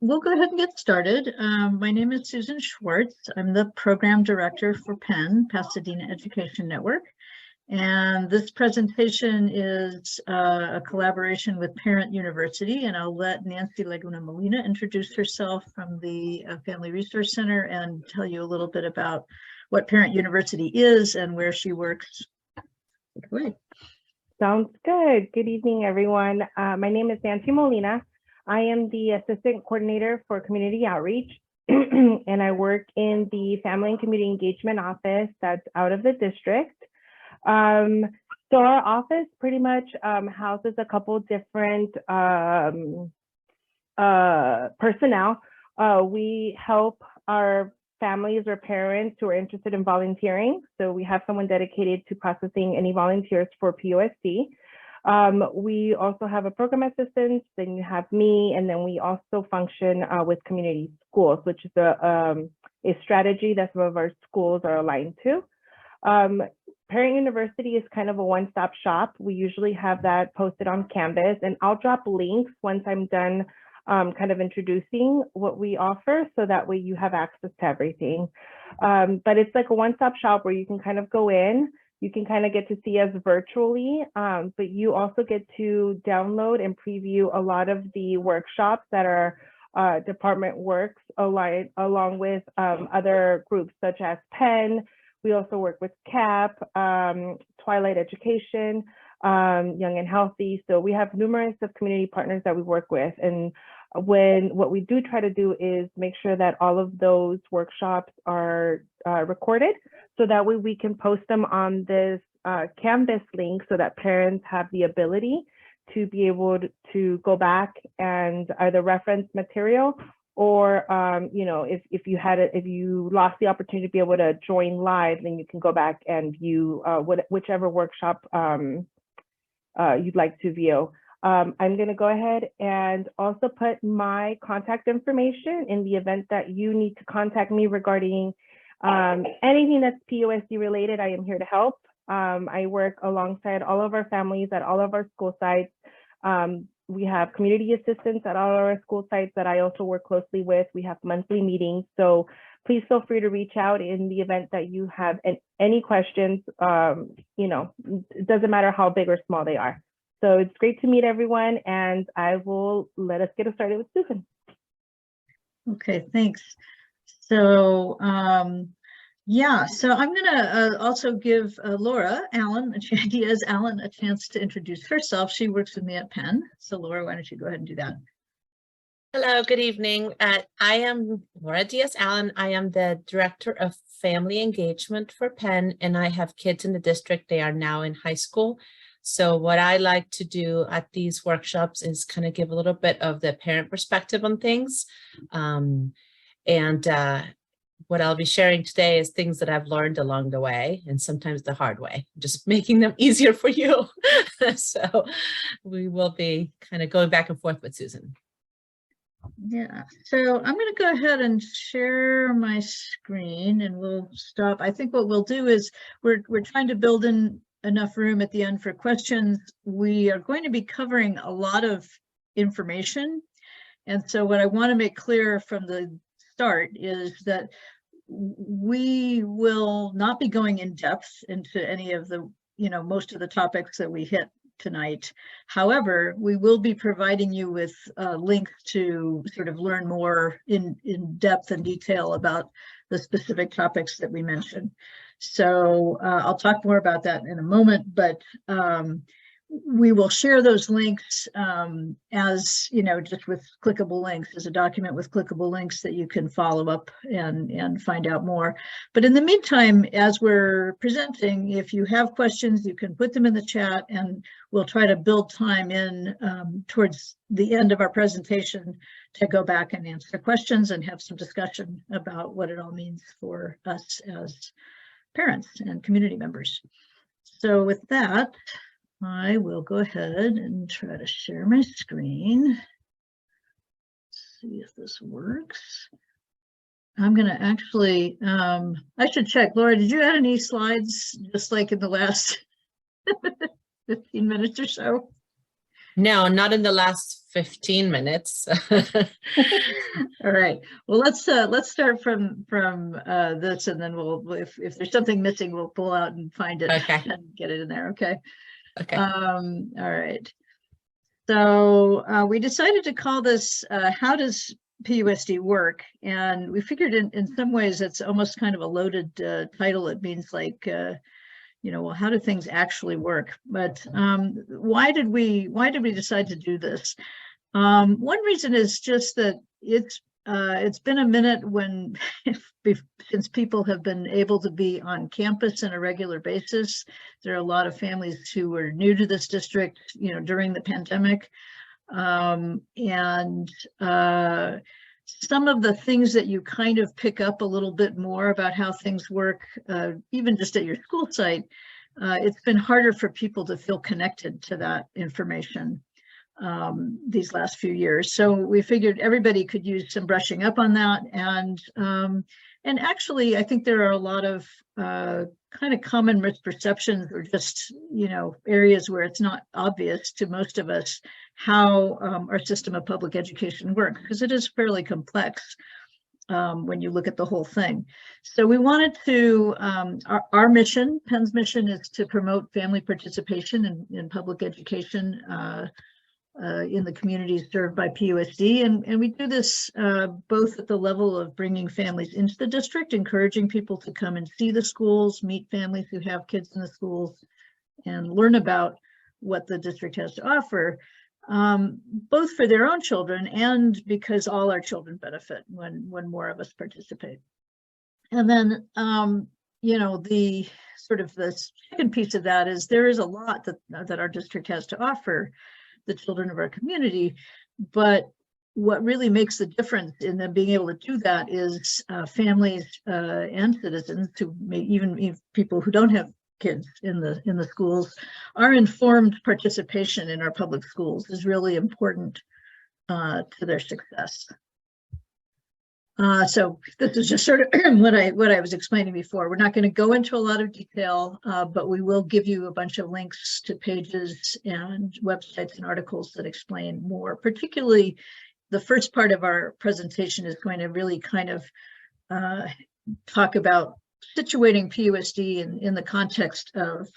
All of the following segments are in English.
we'll go ahead and get started. My name is Susan Schwartz. I'm the program director for PEN, Pasadena Education Network. And this presentation is a collaboration with Parent University, and I'll let Nancy Laguna Molina introduce herself from the Family Resource Center and tell you a little bit about what Parent University is and where she works. Take it away. Sounds good. Good evening, everyone. My name is Nancy Molina. I am the Assistant Coordinator for Community Outreach, and I work in the Family and Community Engagement Office that's out of the district. So our office pretty much houses a couple different personnel. We help our families or parents who are interested in volunteering. So we have someone dedicated to processing any volunteers for PUSD. We also have a program assistant, then you have me, and then we also function with community schools, which is a strategy that some of our schools are aligned to. Parent University is kind of a one-stop shop. We usually have that posted on Canvas, and I'll drop links once I'm done kind of introducing what we offer, so that way you have access to everything. But it's like a one-stop shop where you can kind of go in, you can kind of get to see us virtually, but you also get to download and preview a lot of the workshops that our department works along with other groups such as PEN. We also work with CAP, Twilight Education, Young and Healthy. So we have numerous of community partners that we work with. And what we do try to do is make sure that all of those workshops are recorded, so that way we can post them on this Canvas link, so that parents have the ability to be able to go back and either reference material, or you know, if you lost the opportunity to be able to join live, then you can go back and view whichever workshop you'd like to view. I'm going to go ahead and also put my contact information in the event that you need to contact me regarding anything that's PUSD related. I am here to help. I work alongside all of our families at all of our school sites. We have community assistants at all our school sites that I also work closely with. We have monthly meetings. So please feel free to reach out in the event that you have any questions. You know, it doesn't matter how big or small they are. So it's great to meet everyone, and I will let us get started with Susan. Okay, thanks. So yeah, so I'm going to also give Laura Diaz Allen a chance to introduce herself. She works with me at Penn. So Laura, why don't you go ahead and do that? Hello, good evening. I am Laura Diaz Allen. I am the Director of Family Engagement for Penn, and I have kids in the district. They are now in high school. So what I like to do at these workshops is kind of give a little bit of the parent perspective on things. What I'll be sharing today is things that I've learned along the way, and sometimes the hard way, just making them easier for you. So we will be kind of going back and forth with Susan. Yeah, so I'm going to go ahead and share my screen, and we'll stop. I think what we'll do is we're trying to build in enough room at the end for questions. We are going to be covering a lot of information. And so what I want to make clear from the start is that we will not be going in depth into any of the, most of the topics that we hit tonight. However, we will be providing you with links to sort of learn more in depth and detail about the specific topics that we mentioned. So I'll talk more about that in a moment, but we will share those links as, just with clickable links, as a document with clickable links that you can follow up and find out more. But in the meantime, as we're presenting, if you have questions, you can put them in the chat, and we'll try to build time in towards the end of our presentation to go back and answer questions and have some discussion about what it all means for us as parents and community members. So with that, I will go ahead and try to share my screen. See if this works. I'm going to actually, I should check. Laura, did you add any slides just like in the last 15 minutes or so? No, not in the last 15 minutes. All right. Well, let's start from this, and then if there's something missing, we'll pull out and find it Okay. and get it in there. Okay. Okay. All right. So we decided to call this "How Does PUSD Work?" And we figured in some ways it's almost kind of a loaded title. It means like well, how do things actually work? But why did we decide to do this? One reason is just that it's been a minute since people have been able to be on campus on a regular basis. There are a lot of families who were new to this district, during the pandemic, and some of the things that you kind of pick up a little bit more about how things work, even just at your school site, it's been harder for people to feel connected to that information these last few years. So we figured everybody could use some brushing up on that. And actually, I think there are a lot of kind of common misperceptions, or just, areas where it's not obvious to most of us how our system of public education works, because it is fairly complex when you look at the whole thing. So we wanted to, our mission, Penn's mission, is to promote family participation in public education in the communities served by PUSD. And we do this both at the level of bringing families into the district, encouraging people to come and see the schools, meet families who have kids in the schools, and learn about what the district has to offer, both for their own children and because all our children benefit when more of us participate. And then, the sort of the second piece of that is there is a lot that our district has to offer the children of our community, but what really makes the difference in them being able to do that is families and citizens, who may even people who don't have kids in the schools, our informed participation in our public schools is really important to their success. So this is just sort of what I was explaining before. We're not going to go into a lot of detail, but we will give you a bunch of links to pages and websites and articles that explain more. Particularly, the first part of our presentation is going to really kind of talk about situating PUSD in the context of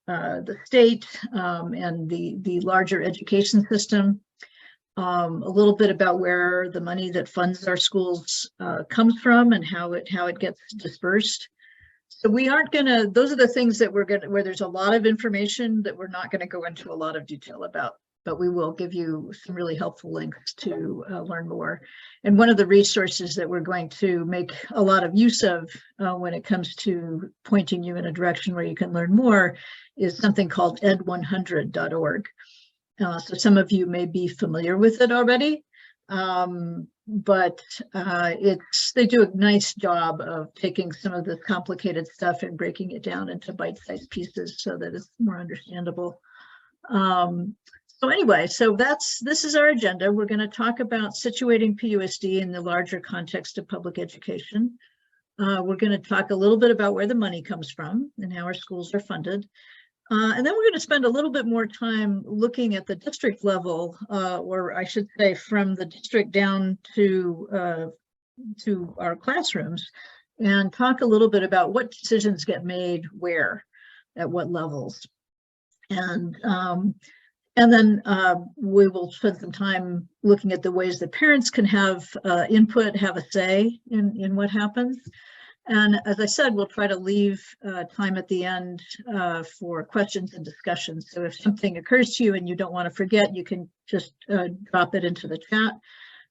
the state and the larger education system. A little bit about where the money that funds our schools comes from and how it gets dispersed. So we aren't gonna, those are the things that where there's a lot of information that we're not gonna go into a lot of detail about, but we will give you some really helpful links to learn more. And one of the resources that we're going to make a lot of use of when it comes to pointing you in a direction where you can learn more is something called ed100.org. So some of you may be familiar with it already, but they do a nice job of taking some of the complicated stuff and breaking it down into bite-sized pieces so that it's more understandable. So anyway, this is our agenda. We're going to talk about situating PUSD in the larger context of public education. We're going to talk a little bit about where the money comes from and how our schools are funded. And then we're going to spend a little bit more time looking at the district level, or I should say from the district down to our classrooms, and talk a little bit about what decisions get made where, at what levels. And then we will spend some time looking at the ways that parents can have input, have a say in what happens. And as I said, we'll try to leave time at the end for questions and discussions. So if something occurs to you and you don't want to forget, you can just drop it into the chat,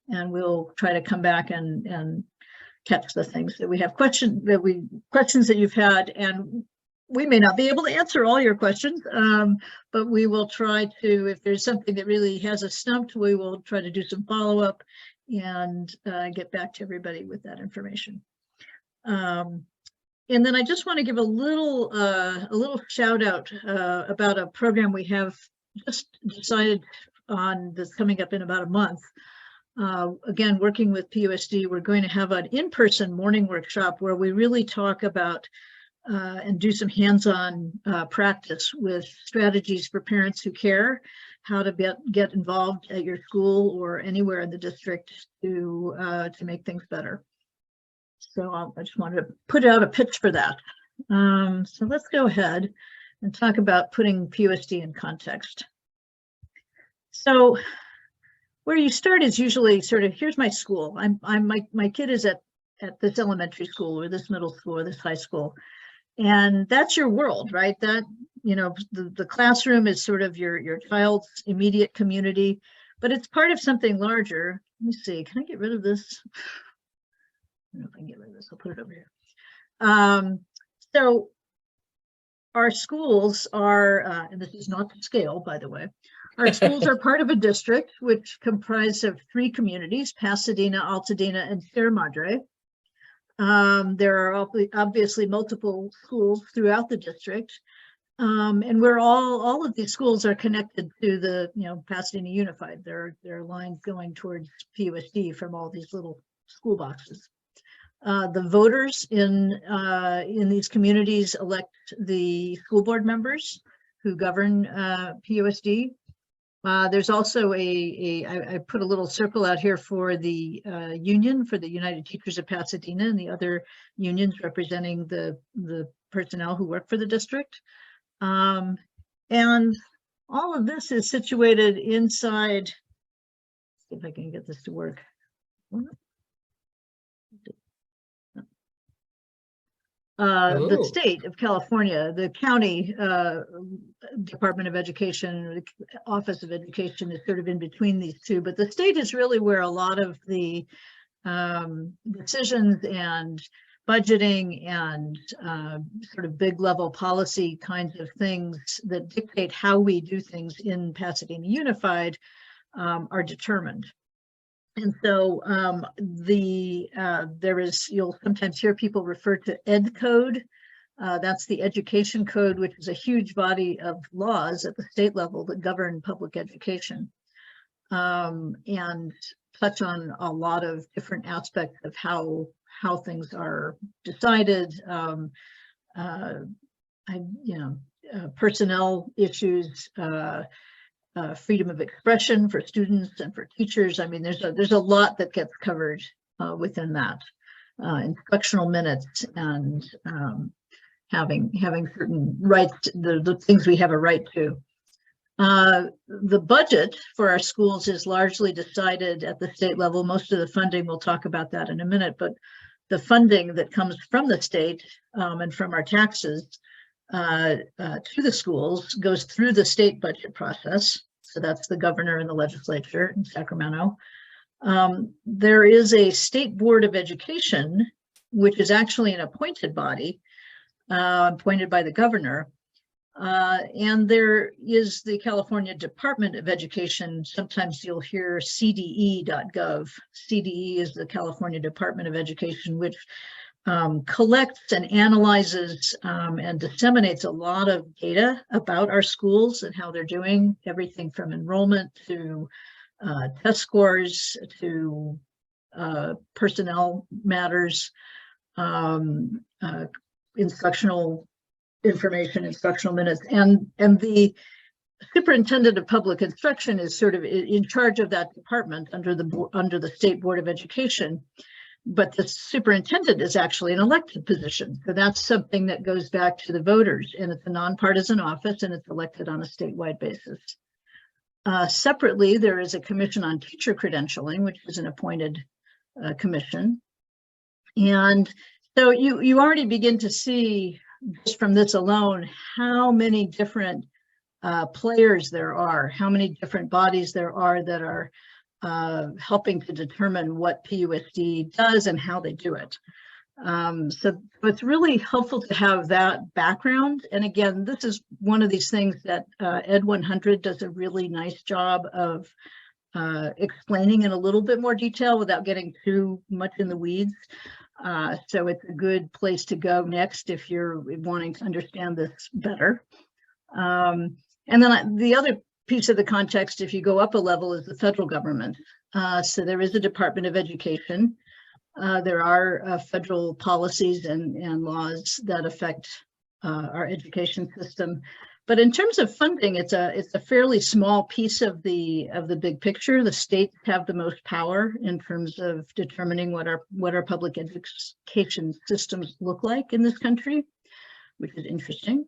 and we'll try to come back and catch the things that we have questions that you've had. And we may not be able to answer all your questions, but we will try to, if there's something that really has us stumped, we will try to do some follow-up and get back to everybody with that information. And then I just want to give a little shout out about a program we have just decided on that's coming up in about a month. Again, working with PUSD, we're going to have an in-person morning workshop where we really talk about and do some hands-on practice with strategies for parents who care, how to get involved at your school or anywhere in the district to make things better. So I just wanted to put out a pitch for that. So let's go ahead and talk about putting PUSD in context. So where you start is usually sort of, here's my school. My kid is at this elementary school or this middle school or this high school. And that's your world, right? That, you know, the classroom is sort of your child's immediate community, but it's part of something larger. Let me see, can I get rid of this? I don't know if I can get rid of this, I'll put it over here. So our schools are, and this is not to scale, by the way, our schools are part of a district which comprise of 3 communities, Pasadena, Altadena, and Sierra Madre. There are obviously multiple schools throughout the district. And we're all of these schools are connected to the, you know, Pasadena Unified. There are lines going towards PUSD from all these little school boxes. The voters in these communities elect the school board members who govern PUSD. There's also I put a little circle out here for the union, for the United Teachers of Pasadena and the other unions representing the personnel who work for the district. And all of this is situated inside, let's see if I can get this to work. The state of California, the county Department of Education, the Office of Education is sort of in between these two, but the state is really where a lot of the decisions and budgeting and sort of big level policy kinds of things that dictate how we do things in Pasadena Unified are determined. And so you'll sometimes hear people refer to Ed Code. That's the education code, which is a huge body of laws at the state level that govern public education and touch on a lot of different aspects of how things are decided, personnel issues, freedom of expression for students and for teachers. I mean, there's a lot that gets covered within that. Instructional minutes and having certain rights, the things we have a right to. The budget for our schools is largely decided at the state level. Most of the funding, we'll talk about that in a minute, but the funding that comes from the state and from our taxes to the schools goes through the state budget process. So that's the governor and the legislature in Sacramento. There is a state board of education, which is actually an appointed body, appointed by the governor. And there is the California Department of Education. Sometimes you'll hear CDE.gov. CDE is the California Department of Education, which collects and analyzes and disseminates a lot of data about our schools and how they're doing, everything from enrollment to test scores to personnel matters, instructional information, instructional minutes, and the superintendent of public instruction is sort of in charge of that department under the State Board of Education. But the superintendent is actually an elected position. So that's something that goes back to the voters, and it's a nonpartisan office and it's elected on a statewide basis. Separately, there is a commission on teacher credentialing, which is an appointed commission. And so you already begin to see just from this alone, how many different players there are, how many different bodies there are that are helping to determine what PUSD does and how they do it. So it's really helpful to have that background. And again, this is one of these things that Ed 100 does a really nice job of explaining in a little bit more detail without getting too much in the weeds. So it's a good place to go next if you're wanting to understand this better. And then the other piece of the context, if you go up a level, is the federal government. So there is a Department of Education. There are federal policies and laws that affect our education system. But in terms of funding, it's a fairly small piece of the big picture. The states have the most power in terms of determining what our public education systems look like in this country, which is interesting.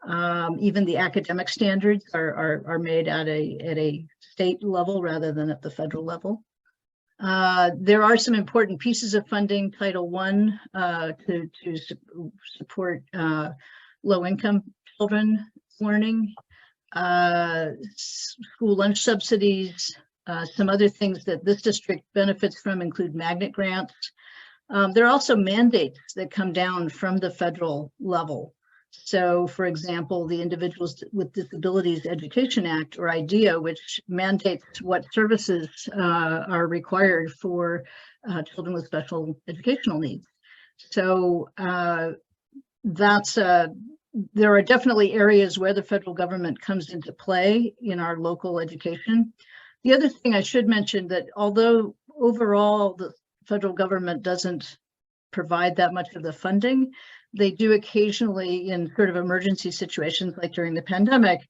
Even the academic standards are made at a state level rather than at the federal level. There are some important pieces of funding, Title I, to support low-income children learning, school lunch subsidies. Some other things that this district benefits from include magnet grants. There are also mandates that come down from the federal level. So, for example, the Individuals with Disabilities Education Act, or IDEA, which mandates what services are required for children with special educational needs. So there are definitely areas where the federal government comes into play in our local education. The other thing I should mention, that although overall the federal government doesn't provide that much of the funding, they do occasionally, in sort of emergency situations like during the pandemic,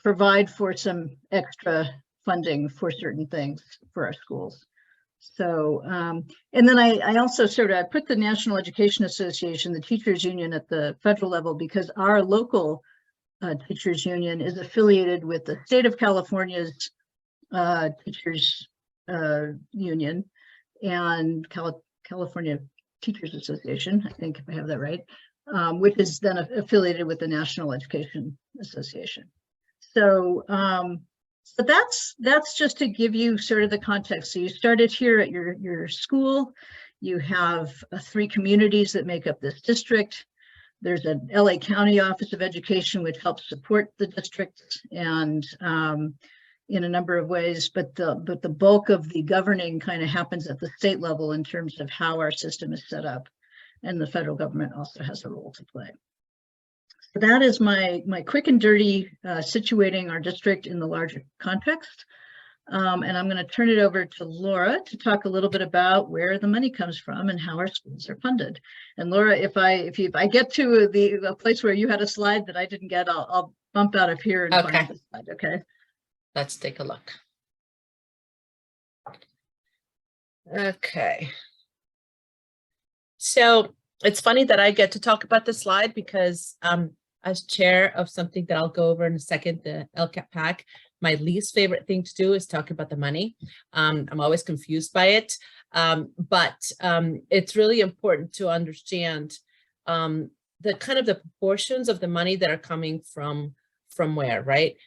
provide for some extra funding for certain things for our schools. So, and then I also I put the National Education Association, the teachers union, at the federal level, because our local teachers union is affiliated with the state of California's teachers union and California Teachers Association, I think, if I have that right, which is then affiliated with the National Education Association. So, but that's just to give you sort of the context. So you started here at your school. You have 3 communities that make up this district. There's an LA County Office of Education, which helps support the district and in a number of ways, but the bulk of the governing kind of happens at the state level in terms of how our system is set up, and the federal government also has a role to play. So that is my quick and dirty situating our district in the larger context, and I'm going to turn it over to Laura to talk a little bit about where the money comes from and how our schools are funded. And Laura, if I get to a place where you had a slide that I didn't get, I'll bump out of here and find the slide. Okay. Let's take a look. Okay. So it's funny that I get to talk about the slide because as chair of something that I'll go over in a second, the LCAP PAC, my least favorite thing to do is talk about the money. I'm always confused by it, but it's really important to understand the kind of the proportions of the money that are coming from where, right?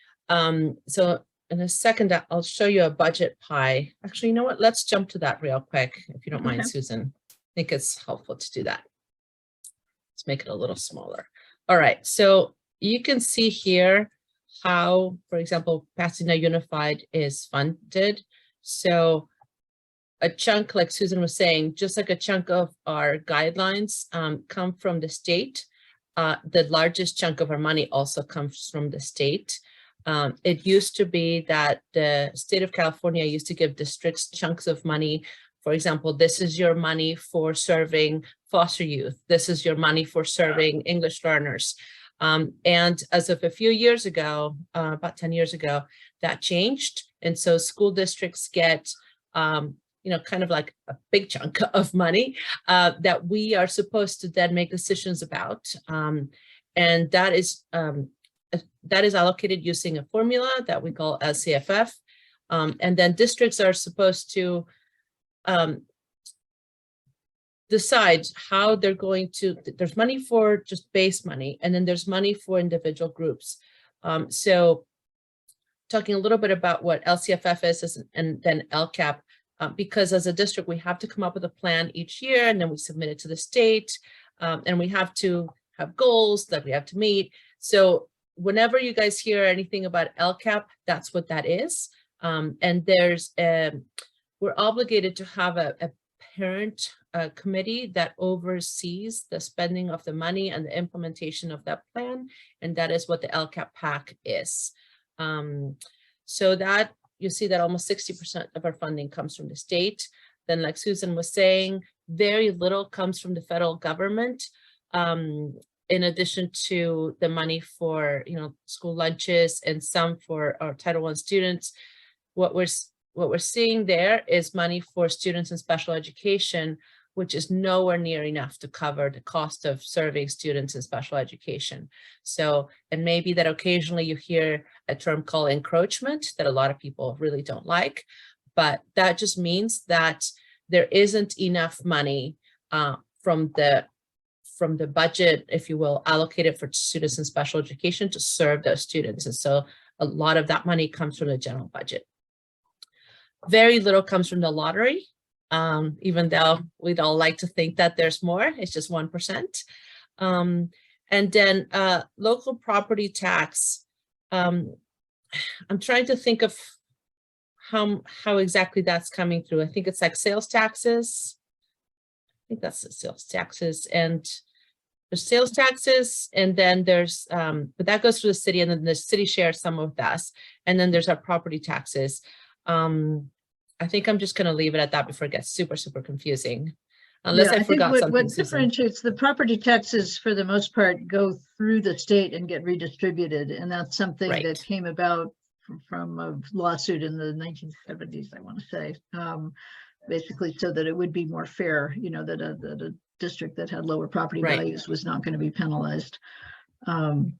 So in a second, I'll show you a budget pie. Actually, you know what? Let's jump to that real quick, if you don't mind, Susan. I think it's helpful to do that. Let's make it a little smaller. All right, so you can see here how, for example, Pasadena Unified is funded. So a chunk, like Susan was saying, just like a chunk of our guidelines come from the state, the largest chunk of our money also comes from the state. It used to be that the state of California used to give districts chunks of money. For example, this is your money for serving foster youth. This is your money for serving English learners. And as of a few years ago, about 10 years ago, that changed. And so school districts get, kind of like a big chunk of money that we are supposed to then make decisions about. And that is allocated using a formula that we call LCFF. And then districts are supposed to decide how they're going to, there's money for just base money, and then there's money for individual groups. So talking a little bit about what LCFF is and then LCAP, because as a district, we have to come up with a plan each year, and then we submit it to the state, and we have to have goals that we have to meet. So whenever you guys hear anything about LCAP, that's what that is. And there's we're obligated to have a parent committee that oversees the spending of the money and the implementation of that plan, and that is what the LCAP PAC is. So that you see that almost 60% of our funding comes from the state. Then, like Susan was saying, very little comes from the federal government. in addition to the money for, school lunches and some for our Title I students, what we're seeing there is money for students in special education, which is nowhere near enough to cover the cost of serving students in special education. So, and maybe that occasionally you hear a term called encroachment that a lot of people really don't like, but that just means that there isn't enough money from the budget, if you will, allocated for students in special education to serve those students. And so a lot of that money comes from the general budget. Very little comes from the lottery, even though we'd all like to think that there's more. It's just 1%. And then local property tax. I'm trying to think of how exactly that's coming through. I think it's like sales taxes. I think that's the sales taxes, and there's sales taxes, and then there's but that goes through the city, and then the city shares some with us, and then there's our property taxes. I think I'm just going to leave it at that before it gets super confusing, unless I forgot something. What differentiates the property taxes for the most part go through the state and get redistributed, and that's something that came about from a lawsuit in the 1970s, I want to say. Basically so that it would be more fair, that a district that had lower property values was not going to be penalized. And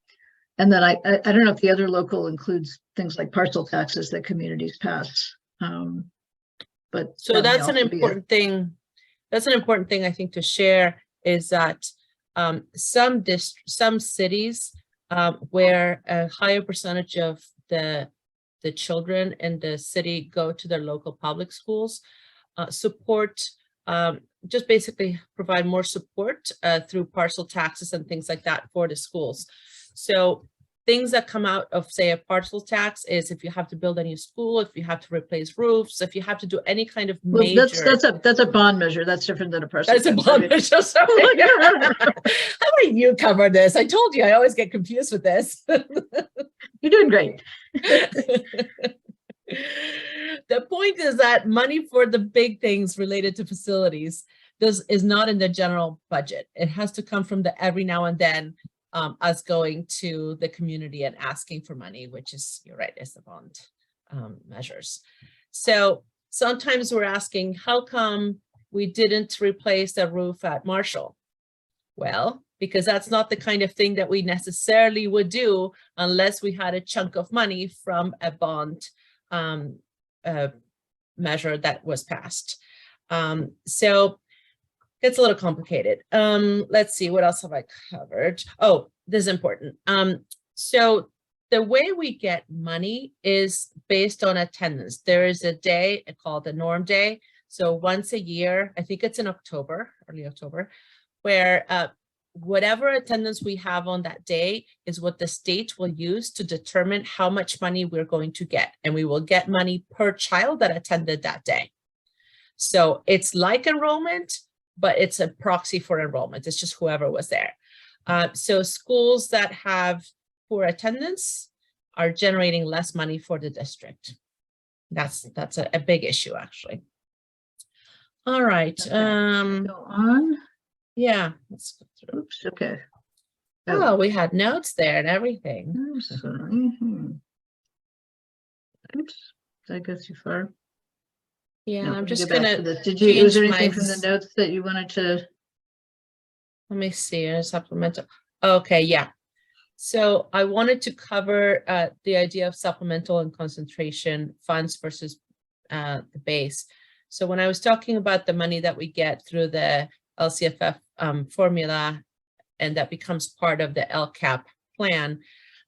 then I don't know if the other local includes things like parcel taxes that communities pass. But so that's an important thing. That's an important thing I think to share, is that some cities where a higher percentage of the children in the city go to their local public schools, support, just basically provide more support through parcel taxes and things like that for the schools. So things that come out of, say, a parcel tax is if you have to build a new school, if you have to replace roofs, if you have to do any kind of major. That's a bond measure. That's different than a parcel. That's a bond measure. Sorry. How about you cover this? I told you I always get confused with this. You're doing great. The point is that money for the big things related to facilities is not in the general budget. It has to come from the every now and then us going to the community and asking for money, which is, you're right, is the bond measures. So sometimes we're asking, how come we didn't replace the roof at Marshall? Well, because that's not the kind of thing that we necessarily would do unless we had a chunk of money from a bond measure that was passed. So it's a little complicated. Let's see, what else have I covered? Oh, this is important. So the way we get money is based on attendance. There is a day called the Norm Day. So once a year, I think it's in October, early October, where whatever attendance we have on that day is what the state will use to determine how much money we're going to get. And we will get money per child that attended that day. So it's like enrollment, but it's a proxy for enrollment. It's just whoever was there. So schools that have poor attendance are generating less money for the district. That's a big issue, actually. All right. Okay. Go on. Yeah, let's go through. Oops, okay. Oh, we had notes there and everything. I'm sorry. Oops, did I go too far? Yeah, No, I'm just go back gonna to this. Was there anything from the change notes that you wanted to? Let me see, a supplemental. Okay, yeah. So I wanted to cover the idea of supplemental and concentration funds versus the base. So when I was talking about the money that we get through the LCFF formula, and that becomes part of the LCAP plan,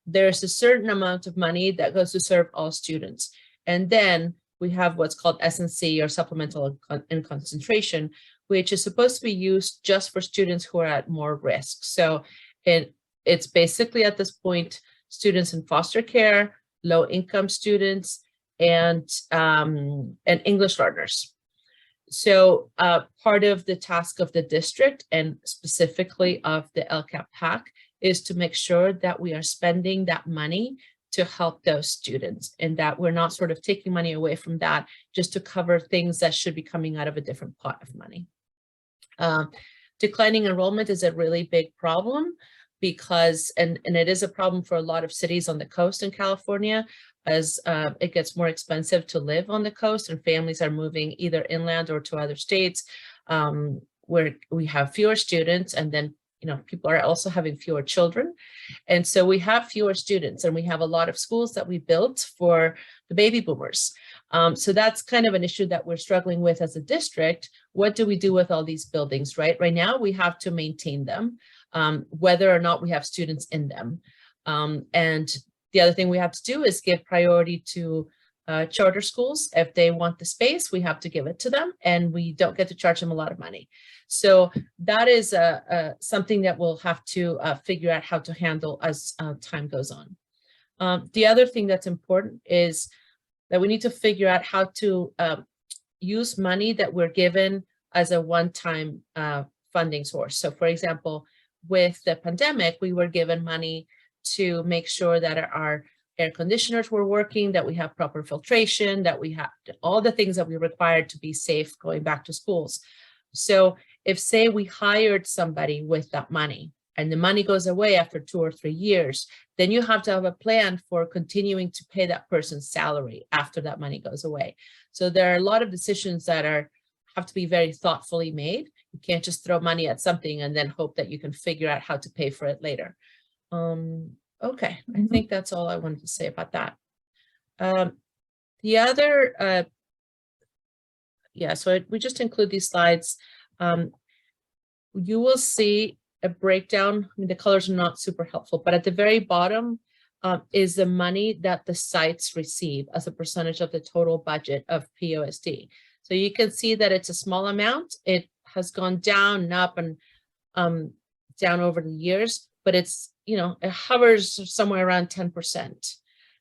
there's a certain amount of money that goes to serve all students. And then we have what's called S&C, or supplemental and concentration, which is supposed to be used just for students who are at more risk. So it's basically at this point, students in foster care, low income students, and English learners. So part of the task of the district, and specifically of the LCAP PAC, is to make sure that we are spending that money to help those students, and that we're not sort of taking money away from that just to cover things that should be coming out of a different pot of money. Declining enrollment is a really big problem. because, and it is a problem for a lot of cities on the coast in California, as it gets more expensive to live on the coast and families are moving either inland or to other states where we have fewer students, and then people are also having fewer children. And so we have fewer students, and we have a lot of schools that we built for the baby boomers. So that's kind of an issue that we're struggling with as a district. What do we do with all these buildings, right? Right now, we have to maintain them, whether or not we have students in them. And the other thing we have to do is give priority to charter schools. If they want the space, we have to give it to them, and we don't get to charge them a lot of money. So that is something that we'll have to figure out how to handle as time goes on. The other thing that's important is that we need to figure out how to use money that we're given as a one-time funding source. So for example, with the pandemic, we were given money to make sure that our air conditioners were working, that we have proper filtration, that we have all the things that we required to be safe going back to schools. So if, say, we hired somebody with that money and the money goes away after 2 or 3 years, then you have to have a plan for continuing to pay that person's salary after that money goes away. So there are a lot of decisions that have to be very thoughtfully made. You can't just throw money at something and then hope that you can figure out how to pay for it later. Okay, I think that's all I wanted to say about that. The other, so we just include these slides. You will see a breakdown. I mean, the colors are not super helpful, but at the very bottom is the money that the sites receive as a percentage of the total budget of PUSD. So you can see that it's a small amount. It has gone down and up and down over the years, but it's, it hovers somewhere around 10%.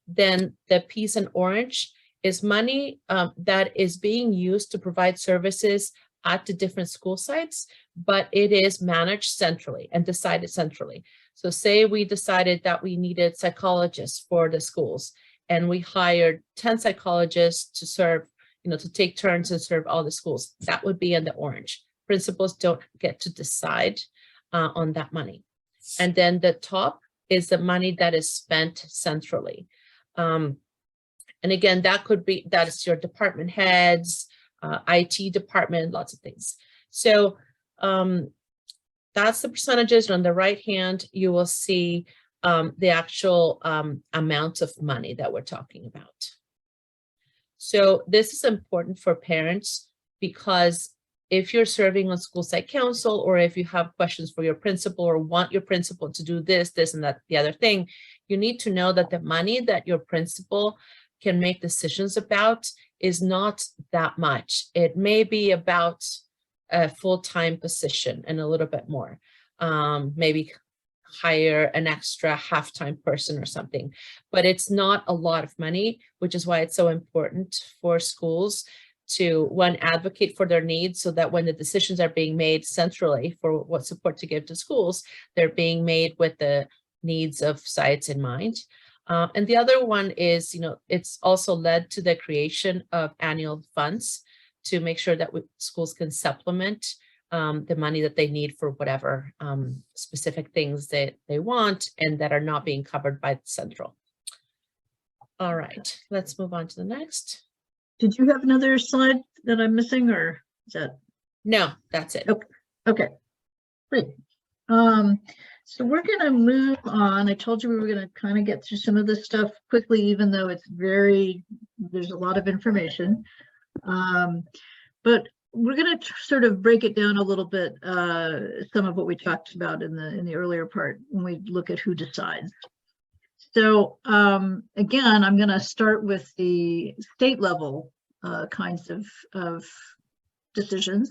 Then the piece in orange is money that is being used to provide services at the different school sites, but it is managed centrally and decided centrally. So say we decided that we needed psychologists for the schools, and we hired 10 psychologists to serve, to take turns and serve all the schools. That would be in the orange. Principals don't get to decide on that money. And then the top is the money that is spent centrally. And again, that is your department heads, IT department, lots of things. So that's the percentages. On the right hand, you will see the actual amount of money that we're talking about. So this is important for parents, because if you're serving on school site council, or if you have questions for your principal or want your principal to do this, and that, the other thing, you need to know that the money that your principal can make decisions about is not that much. It may be about a full-time position and a little bit more, maybe hire an extra half-time person or something, but it's not a lot of money, which is why it's so important for schools to, one, advocate for their needs, so that when the decisions are being made centrally for what support to give to schools, they're being made with the needs of sites in mind. And the other one is, it's also led to the creation of annual funds to make sure that schools can supplement the money that they need for whatever specific things that they want and that are not being covered by the central. All right, let's move on to the next. Did you have another slide that I'm missing, or is that? No, that's it. Okay, great. So we're going to move on. I told you we were going to kind of get through some of this stuff quickly, even though there's a lot of information. But we're going to sort of break it down a little bit, some of what we talked about in the earlier part when we look at who decides. So again, I'm going to start with the state level kinds of decisions.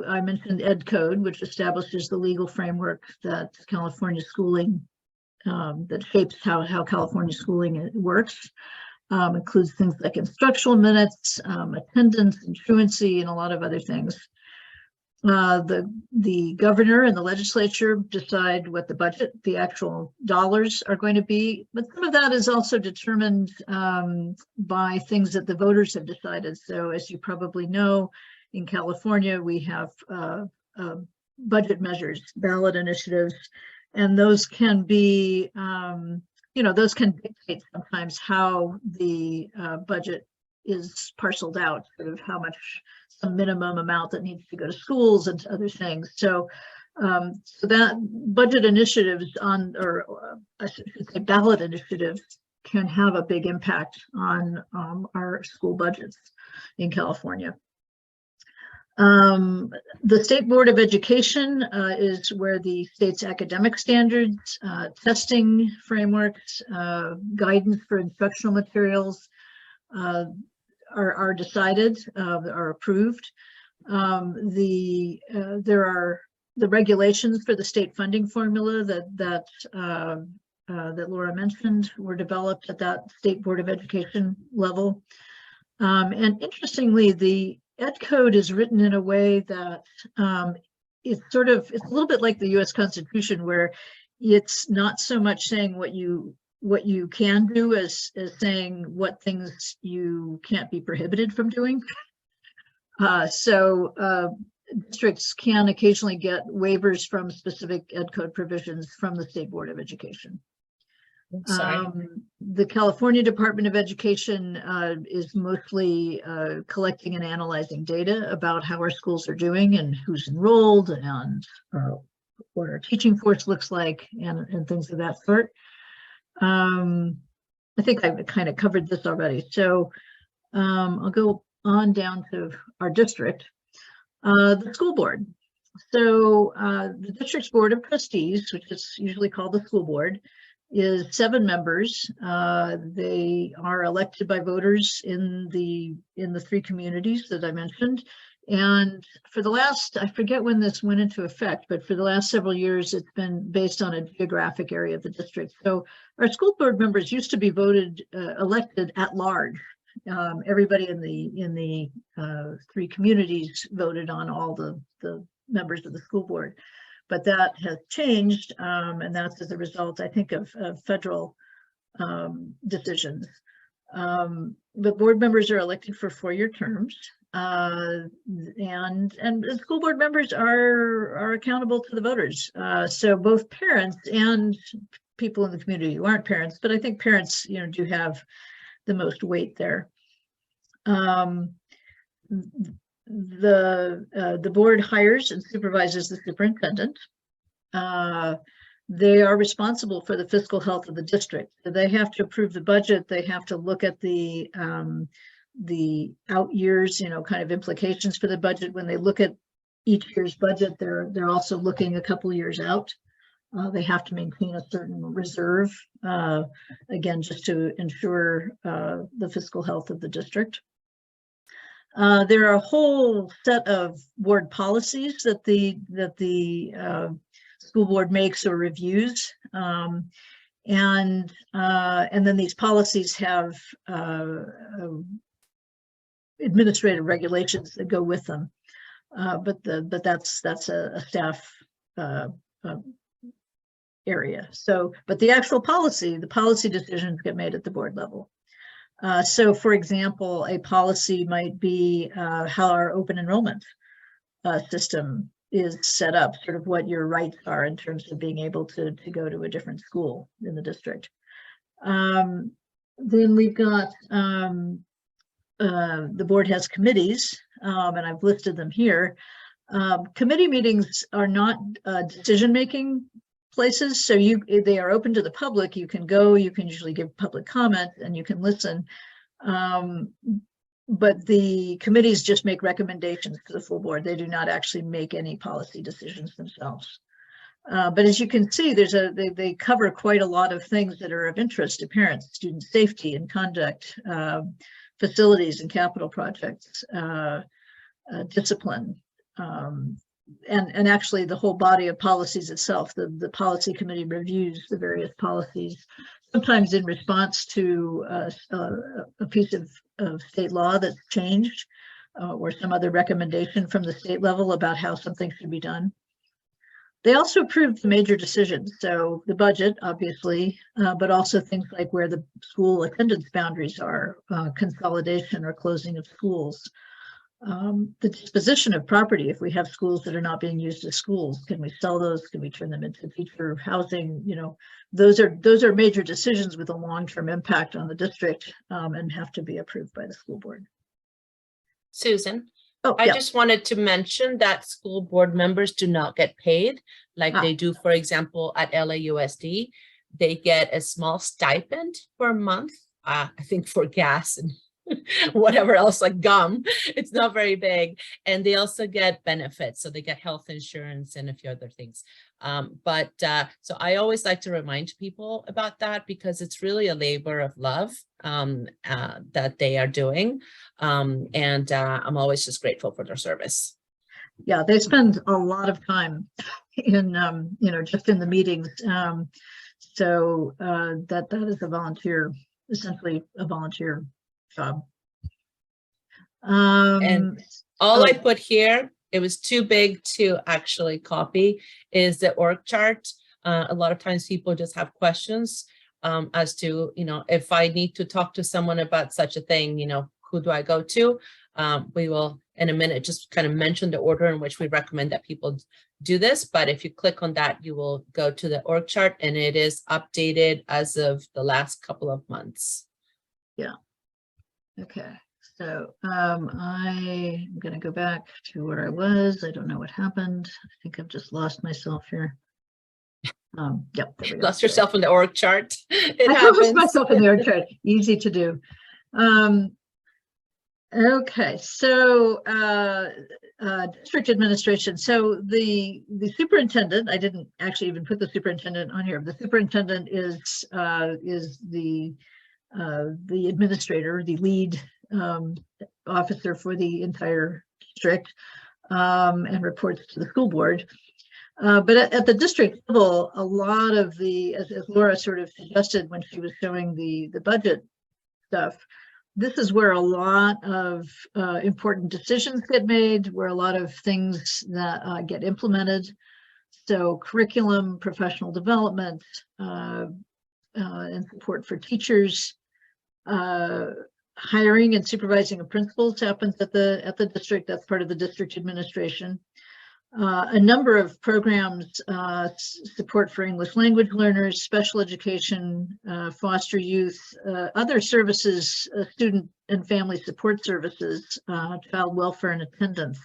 I mentioned Ed Code, which establishes the legal framework that California schooling, that shapes how California schooling works. Includes things like instructional minutes, attendance, and truancy, and a lot of other things. The governor and the legislature decide what the actual dollars are going to be, but some of that is also determined by things that the voters have decided. So as you probably know, in California, we have budget measures, ballot initiatives And those can be, those can dictate sometimes how the budget is parceled out, sort of how much, some minimum amount that needs to go to schools and to other things. So that budget initiatives I should say ballot initiatives can have a big impact on our school budgets in California. The State Board of Education is where the state's academic standards, testing frameworks, guidance for instructional materials are decided, are approved. There are the regulations for the state funding formula that Laura mentioned were developed at that State Board of Education level. And interestingly, the Ed Code is written in a way that it's a little bit like the US Constitution, where it's not so much saying what you can do as saying what things you can't be prohibited from doing. So districts can occasionally get waivers from specific Ed Code provisions from the State Board of Education. The California Department of Education is mostly collecting and analyzing data about how our schools are doing and who's enrolled and what our teaching force looks like and things of that sort. I think I've kind of covered this already. So I'll go on down to our district, the school board. So the district's board of trustees, which is usually called the school board, is 7 members. They are elected by voters in the 3 communities that I mentioned. And for the last, I forget when this went into effect, but for the last several years, it's been based on a geographic area of the district. So our school board members used to be elected at large. Everybody in the 3 communities voted on all the members of the school board. But that has changed, and that's as a result, I think, of federal decisions. The board members are elected for 4-year terms, and the school board members are accountable to the voters. So both parents and people in the community who aren't parents, but I think parents, do have the most weight there. The board hires and supervises the superintendent. They are responsible for the fiscal health of the district. So they have to approve the budget. They have to look at the out years, kind of implications for the budget. When they look at each year's budget, they're also looking a couple years out. They have to maintain a certain reserve, again, just to ensure the fiscal health of the district. There are a whole set of board policies that the school board makes or reviews, and then these policies have administrative regulations that go with them. But that's a staff area. So, but the actual the policy decisions get made at the board level. So, for example, a policy might be how our open enrollment system is set up, sort of what your rights are in terms of being able to go to a different school in the district. Then we've got the board has committees, and I've listed them here. Committee meetings are not decision-making places, so they are open to the public. You can go, you can usually give public comment, and you can listen. But the committees just make recommendations to the full board. They do not actually make any policy decisions themselves. But as you can see, they cover quite a lot of things that are of interest to parents: student safety and conduct, facilities and capital projects, discipline, and actually the whole body of policies itself. The policy committee reviews the various policies, sometimes in response to a piece of state law that's changed, or some other recommendation from the state level about how something should be done. They also approved the major decisions, so the budget, obviously, but also things like where the school attendance boundaries are, consolidation or closing of schools. the disposition of property. If we have schools that are not being used as schools, can we sell those? Can we turn them into teacher housing? You know, those are major decisions with a long-term impact on the district, and have to be approved by the school board. Susan, Oh, I yeah. just wanted to mention that school board members do not get paid like they do, for example, at LAUSD. They get a small stipend per month, I think for gas and whatever else, like gum. It's not very big. And they also get benefits. So they get health insurance and a few other things. So I always like to remind people about that, because it's really a labor of love that they are doing. I'm always just grateful for their service. Yeah, they spend a lot of time in, you know, just in the meetings. So that is a volunteer, essentially a volunteer job. And all I put here, it was too big to actually copy, is the org chart. A lot of times people just have questions as to, you know, if I need to talk to someone about such a thing, you know, who do I go to? We will in a minute just kind of mention the order in which we recommend that people do this. But if you click on that, you will go to the org chart, and it is updated as of the last couple of months. Yeah. Okay. So I'm going to go back to where I was. I don't know what happened. I think I've just lost myself here. Yep. There we go. Lost yourself in the org chart. It I happens. lost myself in the org chart. Easy to do. Okay. So district administration. So the superintendent, I didn't actually even put the superintendent on here. The superintendent is the administrator, the lead officer for the entire district, and reports to the school board. But at the district level, a lot of the, as Laura sort of suggested when she was showing the budget stuff, this is where a lot of important decisions get made, where a lot of things that get implemented. So curriculum, professional development, and support for teachers, hiring and supervising of principals happens at the district. That's part of the district administration. A number of programs, support for English language learners, special education, foster youth, other services, student and family support services, child welfare and attendance.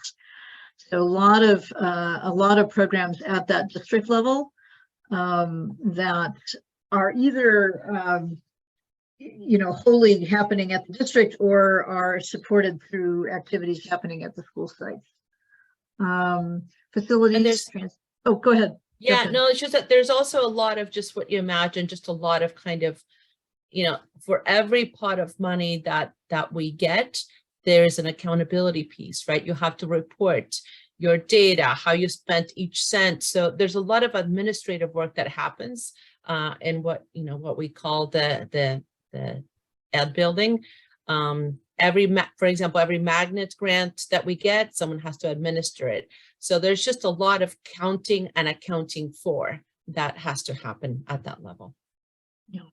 So a lot of programs at that district level that are either you know, wholly happening at the district or are supported through activities happening at the school sites. Facilities. Oh, go ahead. Yeah, no, it's just that there's also a lot of just what you imagine, just a lot of kind of, you know, for every pot of money that we get, there's an accountability piece, right? You have to report your data, how you spent each cent. So there's a lot of administrative work that happens in what, you know, what we call the ed building. For example, every magnet grant that we get, someone has to administer it. So there's just a lot of counting and accounting for that has to happen at that level. Yeah.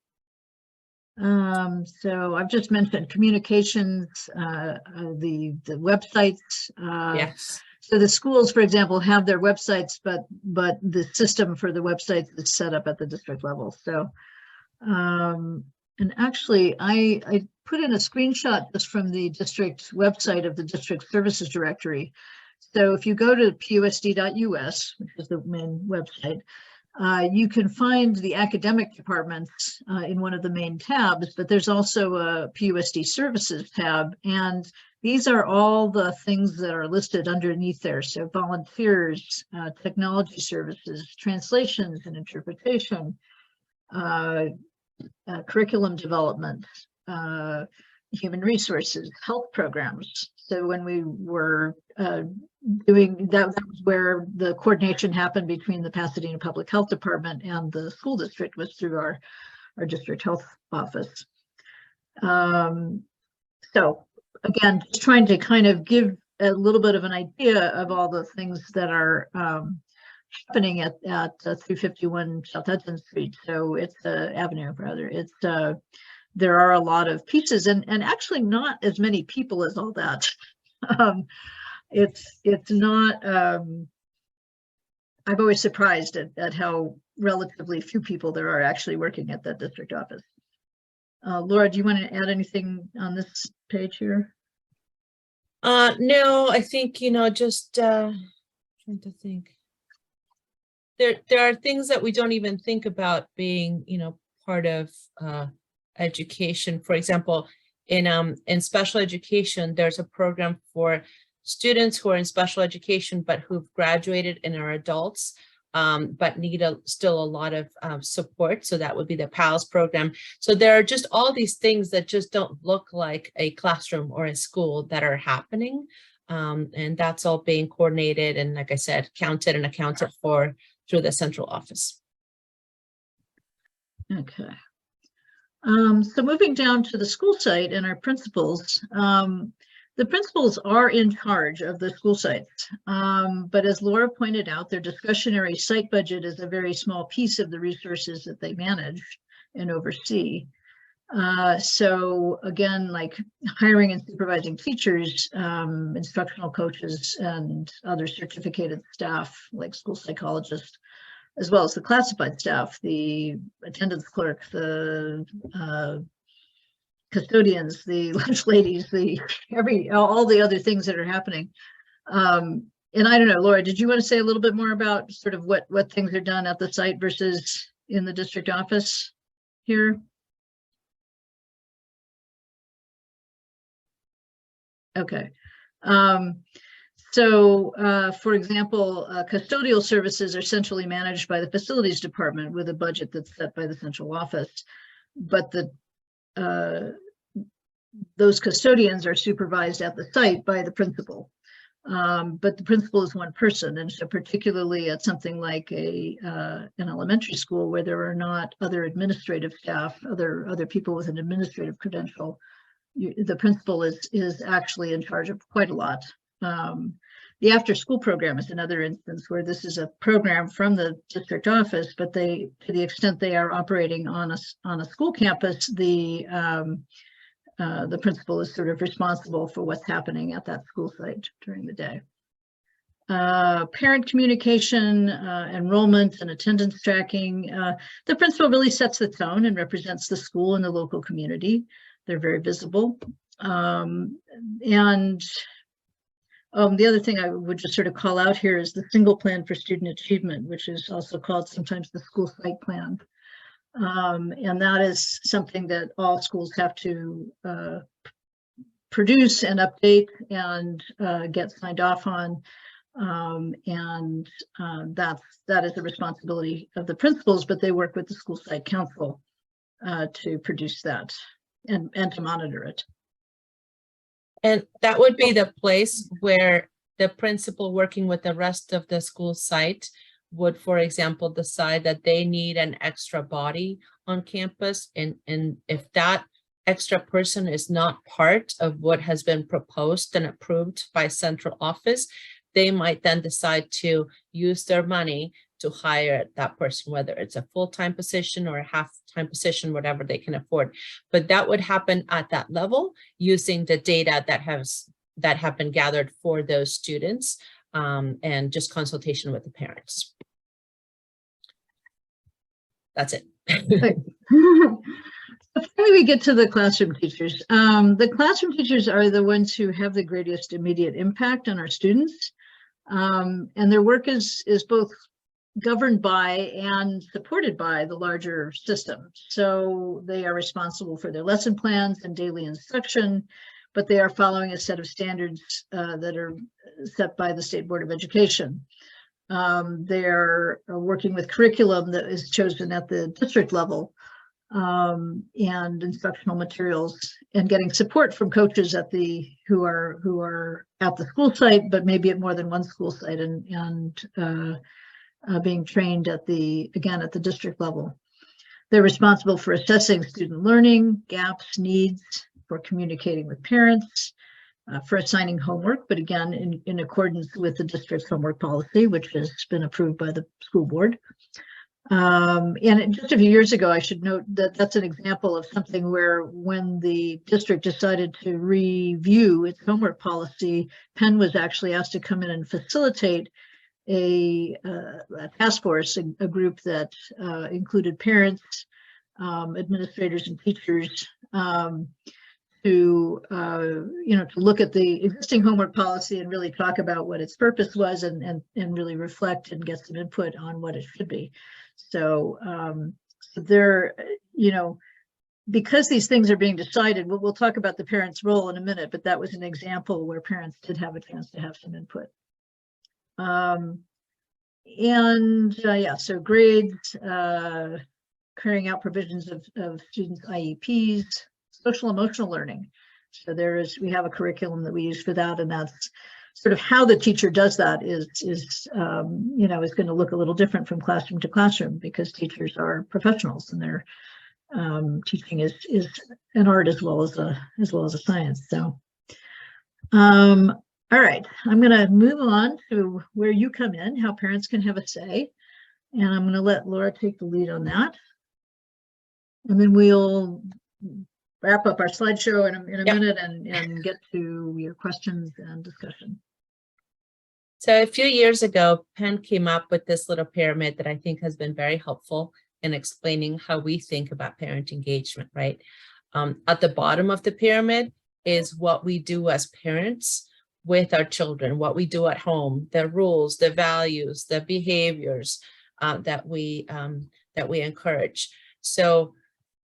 So I've just mentioned communications, the websites. Yes. So the schools, for example, have their websites, but the system for the websites is set up at the district level. So, and actually, I put in a screenshot just from the district website of the district services directory. So if you go to PUSD.us, which is the main website, you can find the academic departments in one of the main tabs, but there's also a PUSD services tab. And these are all the things that are listed underneath there. So volunteers, technology services, translations and interpretation, curriculum development, human resources, health programs. So when we were doing that was where the coordination happened between the Pasadena Public Health Department and the school district, was through our district health office. So again, just trying to kind of give a little bit of an idea of all the things that are happening at 351 South Hudson Street. So it's Avenue, rather. It's there are a lot of pieces, and actually not as many people as all that. It's not, I'm always surprised at how relatively few people there are actually working at that district office. Laura, do you want to add anything on this page here? No, I think, just trying to think. There are things that we don't even think about being, part of education. For example, in special education, there's a program for students who are in special education, but who've graduated and are adults, but need still a lot of support. So that would be the PALS program. So there are just all these things that just don't look like a classroom or a school that are happening. And that's all being coordinated and, like I said, counted and accounted for through the central office. Okay. So moving down to the school site and our principals, the principals are in charge of the school sites, but as Laura pointed out, their discretionary site budget is a very small piece of the resources that they manage and oversee. So again, like hiring and supervising teachers, instructional coaches, and other certificated staff like school psychologists, as well as the classified staff, the attendance clerk, the custodians, the lunch ladies, all the other things that are happening. And I don't know, Laura, did you want to say a little bit more about sort of what things are done at the site versus in the district office here? Okay. For example, custodial services are centrally managed by the facilities department with a budget that's set by the central office, but those custodians are supervised at the site by the principal. But the principal is one person, and so particularly at something like an elementary school where there are not other administrative staff, other people with an administrative credential, the principal is actually in charge of quite a lot. The after school program is another instance where this is a program from the district office, but to the extent they are operating on a school campus, the principal is sort of responsible for what's happening at that school site during the day. Parent communication, enrollment, and attendance tracking. The principal really sets the tone and represents the school and the local community. They're very visible. The other thing I would just sort of call out here is the single plan for student achievement, which is also called sometimes the school site plan. And that is something that all schools have to produce and update and get signed off on. That is the responsibility of the principals, but they work with the school site council to produce that and to monitor it. And that would be the place where the principal working with the rest of the school site would, for example, decide that they need an extra body on campus. And if that extra person is not part of what has been proposed and approved by central office, they might then decide to use their money to hire that person, whether it's a full-time position or a half-time position, whatever they can afford. But that would happen at that level using the data that have been gathered for those students, and just consultation with the parents. That's it. Before we get to the classroom teachers, the classroom teachers are the ones who have the greatest immediate impact on our students. And their work is both governed by and supported by the larger system. So they are responsible for their lesson plans and daily instruction, but they are following a set of standards that are set by the State Board of Education. They're working with curriculum that is chosen at the district level, and instructional materials, and getting support from coaches who are at the school site, but maybe at more than one school site, and being trained at the district level. They're responsible for assessing student learning, gaps, needs, for communicating with parents, for assigning homework, but again, in accordance with the district's homework policy, which has been approved by the school board. And just a few years ago, I should note that that's an example of something where when the district decided to review its homework policy, Penn was actually asked to come in and facilitate a task force, a group that included parents, administrators, and teachers to look at the existing homework policy and really talk about what its purpose was and really reflect and get some input on what it should be. So there, because these things are being decided, we'll talk about the parents' role in a minute, but that was an example where parents did have a chance to have some input. Yeah, so grades, carrying out provisions of students' IEPs, social emotional learning. So we have a curriculum that we use for that, and that's sort of how the teacher does that is going to look a little different from classroom to classroom, because teachers are professionals and their teaching is an art as well as a science. So all right, I'm going to move on to where you come in, how parents can have a say, and I'm going to let Laura take the lead on that, and then we'll wrap up our slideshow in a minute and get to your questions and discussion. So a few years ago, Penn came up with this little pyramid that I think has been very helpful in explaining how we think about parent engagement, right? At the bottom of the pyramid is what we do as parents with our children, what we do at home, the rules, the values, the behaviors that we encourage. So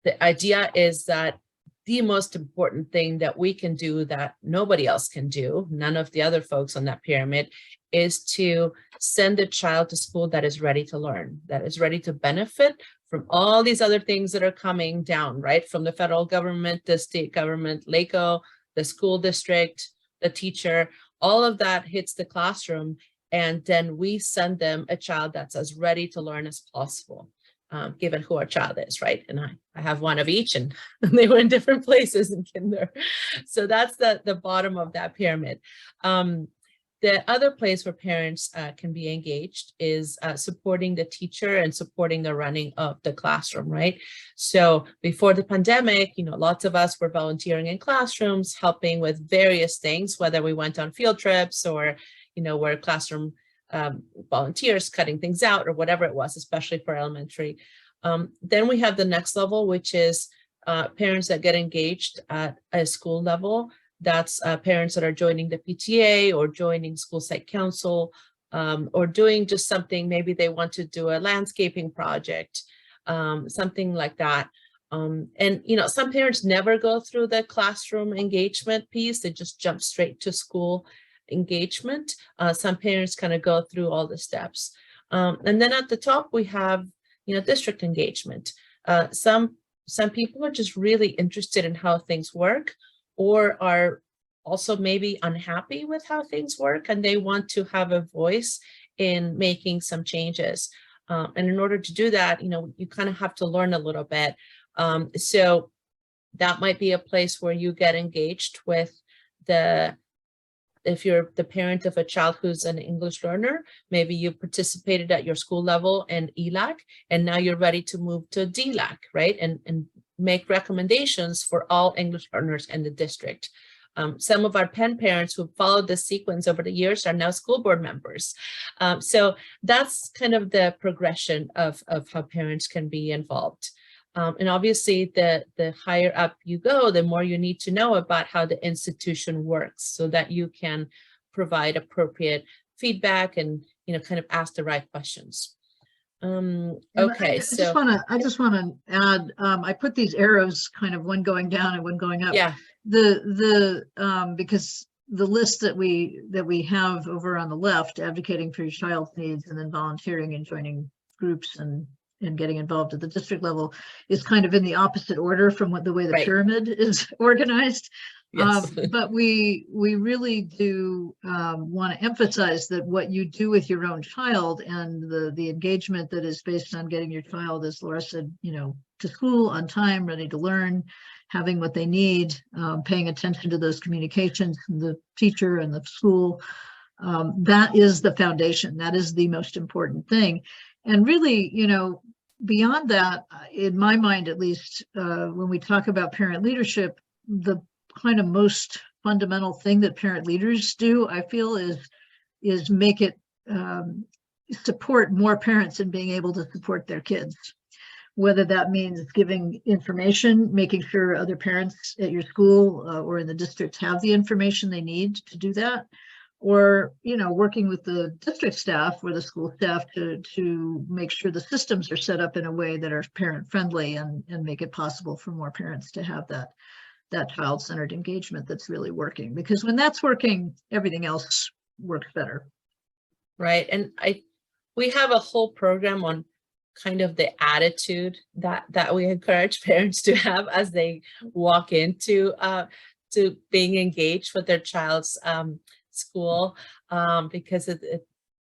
the idea is that the most important thing that we can do that nobody else can do, none of the other folks on that pyramid, is to send a child to school that is ready to learn, that is ready to benefit from all these other things that are coming down, right? From the federal government, the state government, LACO, the school district, the teacher, all of that hits the classroom. And then we send them a child that's as ready to learn as possible. Given who our child is, right? And I have one of each, and they were in different places in kinder. So that's the bottom of that pyramid. The other place where parents can be engaged is supporting the teacher and supporting the running of the classroom, right? So before the pandemic, lots of us were volunteering in classrooms, helping with various things, whether we went on field trips or, were classroom volunteers cutting things out or whatever it was, especially for elementary. Then we have the next level, which is parents that get engaged at a school level. That's parents that are joining the PTA or joining school site council or doing just something. Maybe they want to do a landscaping project, something like that. And, some parents never go through the classroom engagement piece. They just jump straight to school engagement. Some parents kind of go through all the steps. And then at the top, we have, district engagement. Some people are just really interested in how things work, or are also maybe unhappy with how things work, and they want to have a voice in making some changes. And in order to do that, you kind of have to learn a little bit. So that might be a place where you get engaged with if you're the parent of a child who's an English learner, maybe you participated at your school level in ELAC, and now you're ready to move to DLAC, right? And make recommendations for all English learners in the district. Some of our Penn parents who followed this sequence over the years are now school board members. So that's kind of the progression of how parents can be involved. And obviously, the higher up you go, the more you need to know about how the institution works so that you can provide appropriate feedback and, kind of ask the right questions. Okay, I just want to add, I put these arrows kind of one going down and one going up. Yeah. Because the list that we have over on the left, advocating for your child's needs, and then volunteering and joining groups and getting involved at the district level, is kind of in the opposite order from the way the pyramid is organized. Yes. But we really do want to emphasize that what you do with your own child and the engagement that is based on getting your child, as Laura said, to school on time, ready to learn, having what they need, paying attention to those communications from the teacher and the school. That is the foundation. That is the most important thing. And really, you know, beyond that, in my mind, at least, when we talk about parent leadership, the kind of most fundamental thing that parent leaders do, I feel, is make it support more parents in being able to support their kids. Whether that means giving information, making sure other parents at your school or in the district have the information they need to do that, or, you know, working with the district staff or the school staff to make sure the systems are set up in a way that are parent friendly and make it possible for more parents to have that child-centered engagement that's really working. Because when that's working, everything else works better. Right. And we have a whole program on kind of the attitude that we encourage parents to have as they walk into to being engaged with their child's school, because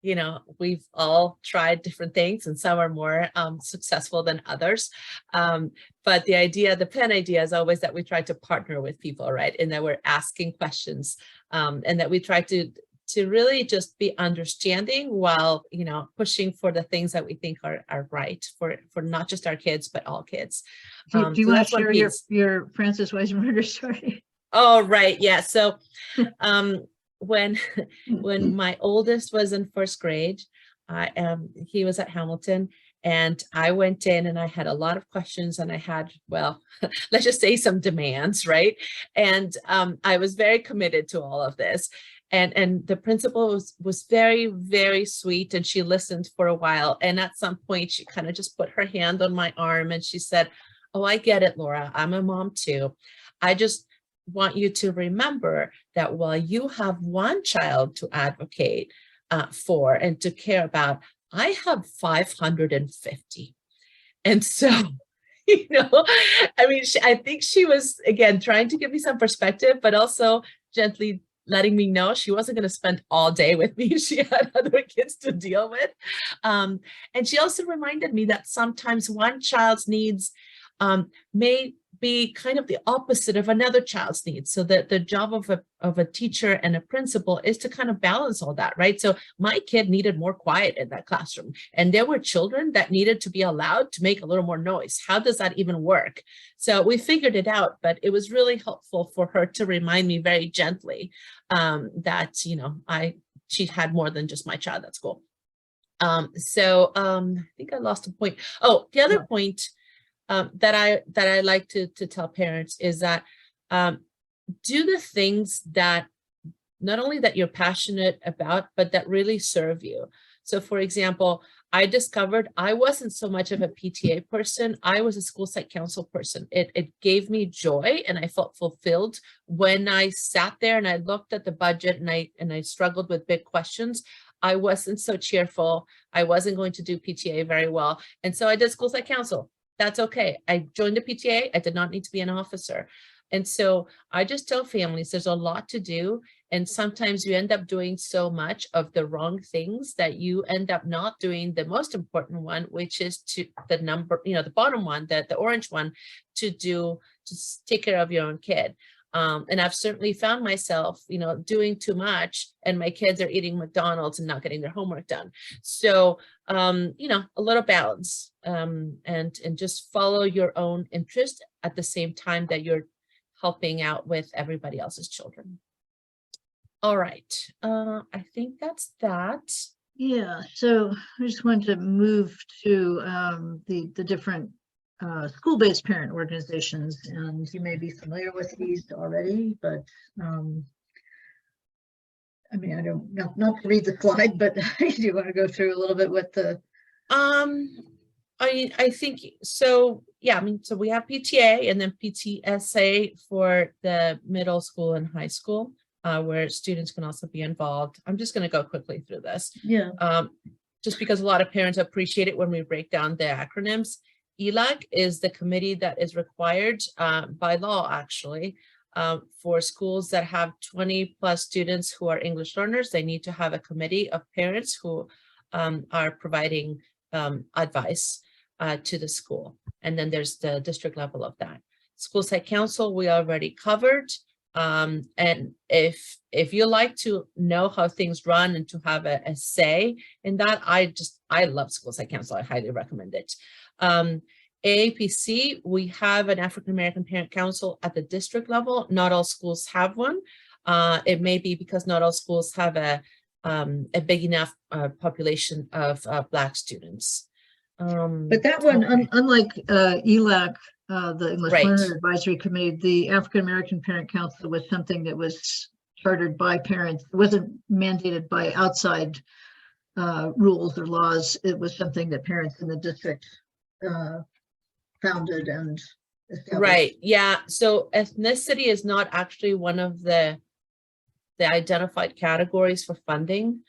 you know, we've all tried different things and some are more successful than others. But the Penn idea is always that we try to partner with people, right? And that we're asking questions and that we try to really just be understanding while, you know, pushing for the things that we think are right for not just our kids, but all kids. Do you So want that's to one share piece. your Francis Weisenberger story? Oh, right. Yeah. So when my oldest was in first grade, he was at Hamilton, and I went in and I had a lot of questions and I had, well, let's just say some demands, right? And I was very committed to all of this. And the principal was very, very sweet, and she listened for a while. And at some point, she kind of just put her hand on my arm and she said, "Oh, I get it, Laura. I'm a mom too. I just want you to remember that while you have one child to advocate for and to care about, I have 550. And so, you know, I mean, I think she was, again, trying to give me some perspective, but also gently letting me know she wasn't going to spend all day with me. She had other kids to deal with. And she also reminded me that sometimes one child's needs may be kind of the opposite of another child's needs. So that the job of a teacher and a principal is to kind of balance all that, right? So my kid needed more quiet in that classroom, and there were children that needed to be allowed to make a little more noise. How does that even work? So we figured it out, but it was really helpful for her to remind me very gently that, you know, she had more than just my child at school. I think I lost a point. Oh, the other point that I like to tell parents is that do the things that not only that you're passionate about, but that really serve you. So for example, I discovered I wasn't so much of a PTA person. I was a school site council person. It gave me joy and I felt fulfilled when I sat there and I looked at the budget and I struggled with big questions. I wasn't so cheerful. I wasn't going to do PTA very well. And so I did school site council. That's okay. I joined the PTA. I did not need to be an officer. And so I just tell families there's a lot to do. And sometimes you end up doing so much of the wrong things that you end up not doing the most important one, which is to the bottom one, the orange one, to take care of your own kid. And I've certainly found myself, doing too much, and my kids are eating McDonald's and not getting their homework done. So, a little balance, and just follow your own interest at the same time that you're helping out with everybody else's children. All right. I think that's that. Yeah. So I just wanted to move to the different school-based parent organizations, and you may be familiar with these already, but I mean, I don't know, not to read the slide, but do you want to go through a little bit with the I think so. Yeah, so we have PTA and then PTSA for the middle school and high school, where students can also be involved. I'm just going to go quickly through this. Yeah. Just because a lot of parents appreciate it when we break down the acronyms. ELAC is the committee that is required by law, actually, for schools that have 20 plus students who are English learners. They need to have a committee of parents who are providing advice to the school. And then there's the district level of that. School site council, we already covered. And if you like to know how things run and to have a say in that, I love School Site Council. I highly recommend it. AAPC, we have an African American Parent Council at the district level. Not all schools have one. It may be because not all schools have a big enough population of Black students. But that one, okay. unlike ELAC, the English Right. Learner Advisory Committee, the African American Parent Council was something that was chartered by parents. It wasn't mandated by outside rules or laws. It was something that parents in the district founded and established. Right. Yeah. So ethnicity is not actually one of the identified categories for funding.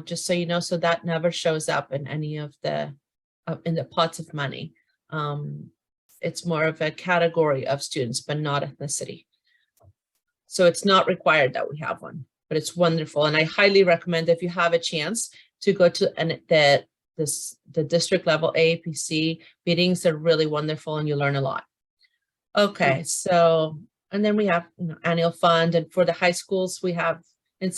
Just so you know, so that never shows up in any of the in the pots of money. It's more of a category of students, but not ethnicity. So it's not required that we have one, but it's wonderful. And I highly recommend, if you have a chance, to go to the district level AAPC meetings. Are really wonderful and you learn a lot. Okay, so, and then we have, you know, annual fund, and for the high schools, we have, in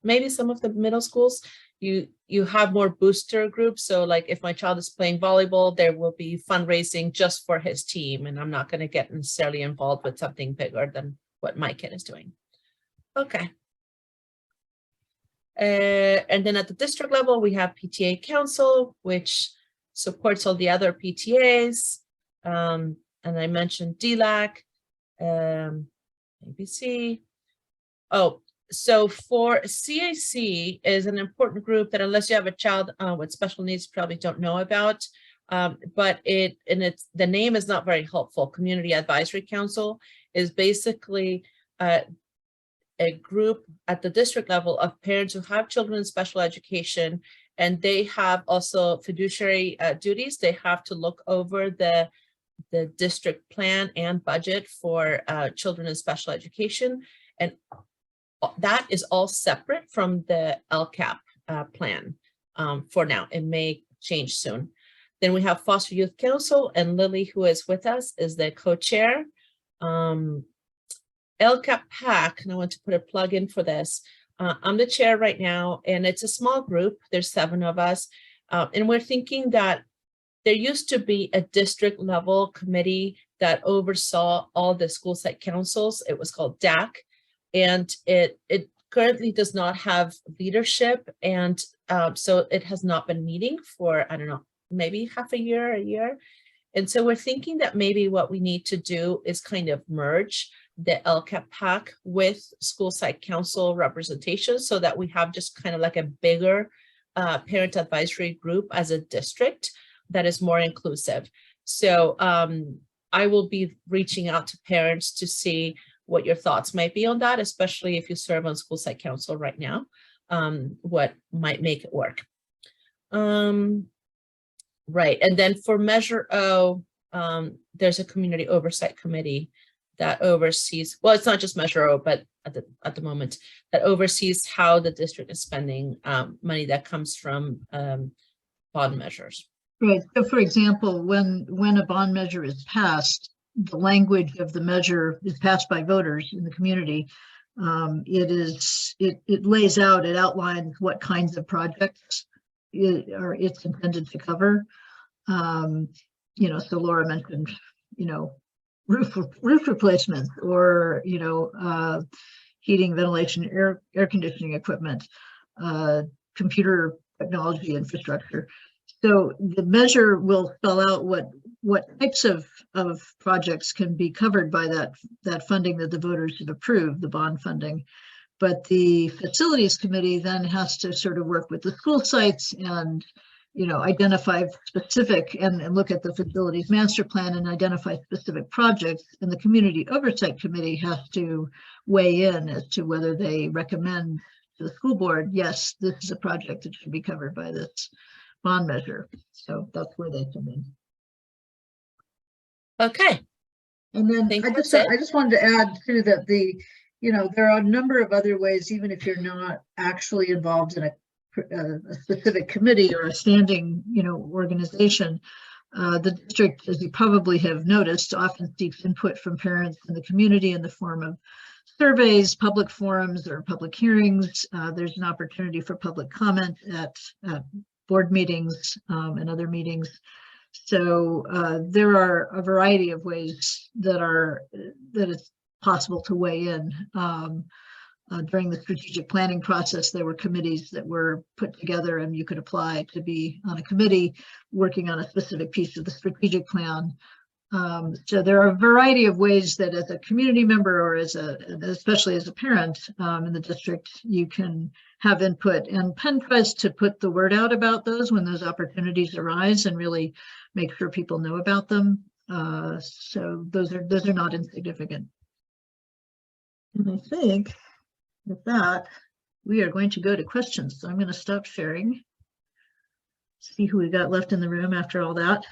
maybe some of the middle schools, you have more booster groups. So like if my child is playing volleyball, there will be fundraising just for his team, and I'm not going to get necessarily involved with something bigger than what my kid is doing. Okay. And then at the district level, we have PTA Council, which supports all the other PTAs. And I mentioned DLAC, ABC. Oh, so for CAC is an important group that, unless you have a child with special needs, you probably don't know about. But the name is not very helpful. Community Advisory Council is basically a group at the district level of parents who have children in special education, and they have also fiduciary duties. They have to look over the district plan and budget for children in special education, and that is all separate from the LCAP plan for now. It may change soon. Then we have Foster Youth Council, and Lily, who is with us, is the co-chair. LCAP PAC, and I want to put a plug in for this. I'm the chair right now, and it's a small group. There's 7 of us, and we're thinking that there used to be a district level committee that oversaw all the school site councils. It was called DAC, and it currently does not have leadership, and so it has not been meeting for, I don't know, maybe half a year. And so we're thinking that maybe what we need to do is kind of merge the LCAP PAC with school site council representation, so that we have just kind of like a bigger parent advisory group as a district that is more inclusive. So I will be reaching out to parents to see what your thoughts might be on that, especially if you serve on school site council right now, what might make it work. Right, and then for Measure O, there's a community oversight committee that oversees, well, it's not just Measure O, but at the moment, that oversees how the district is spending money that comes from bond measures. Right. So, for example, when a bond measure is passed, the language of the measure is passed by voters in the community. It lays out, it outlines what kinds of projects it's intended to cover. You know, so Laura mentioned, you know, roof replacements, or, you know, heating, ventilation, air conditioning equipment, computer technology infrastructure. So the measure will spell out what types of projects can be covered by that funding that the voters have approved, the bond funding. But the facilities committee then has to sort of work with the school sites and, you know, identify specific and look at the facilities master plan and identify specific projects. And the community oversight committee has to weigh in as to whether they recommend to the school board, yes, this is a project that should be covered by this bond measure. So that's where they come in. Okay. And then I just wanted to add too that you know, there are a number of other ways, even if you're not actually involved in a specific committee or a standing, you know, organization. The district, as you probably have noticed, often seeks input from parents in the community in the form of surveys, public forums, or public hearings. There's an opportunity for public comment at board meetings and other meetings. So there are a variety of ways that it's possible to weigh in. During the strategic planning process, there were committees that were put together, and you could apply to be on a committee working on a specific piece of the strategic plan. So there are a variety of ways that as a community member or especially as a parent in the district, you can have input, and Penn tries to put the word out about those when those opportunities arise and really make sure people know about them. So those are not insignificant. And I think with that, we are going to go to questions. So I'm going to stop sharing. See who we got left in the room after all that.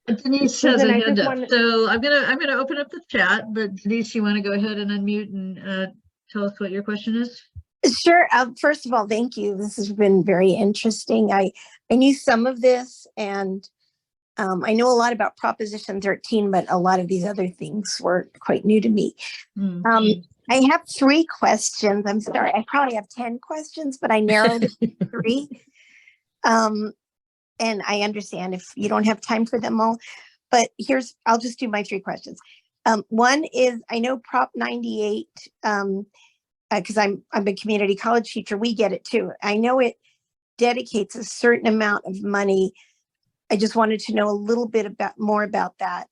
Denise has a hand up, so I'm gonna open up the chat. But Denise, you want to go ahead and unmute and tell us what your question is? Sure. First of all, thank you. This has been very interesting. I knew some of this, and I know a lot about Proposition 13, but a lot of these other things were quite new to me. Mm-hmm. I have 3 questions. I'm sorry, I probably have 10 questions, but I narrowed it to 3. And I understand if you don't have time for them all, but I'll just do my 3 questions. One is, I know Prop 98, because I'm a community college teacher, we get it too. I know it dedicates a certain amount of money. I just wanted to know a little bit more about that.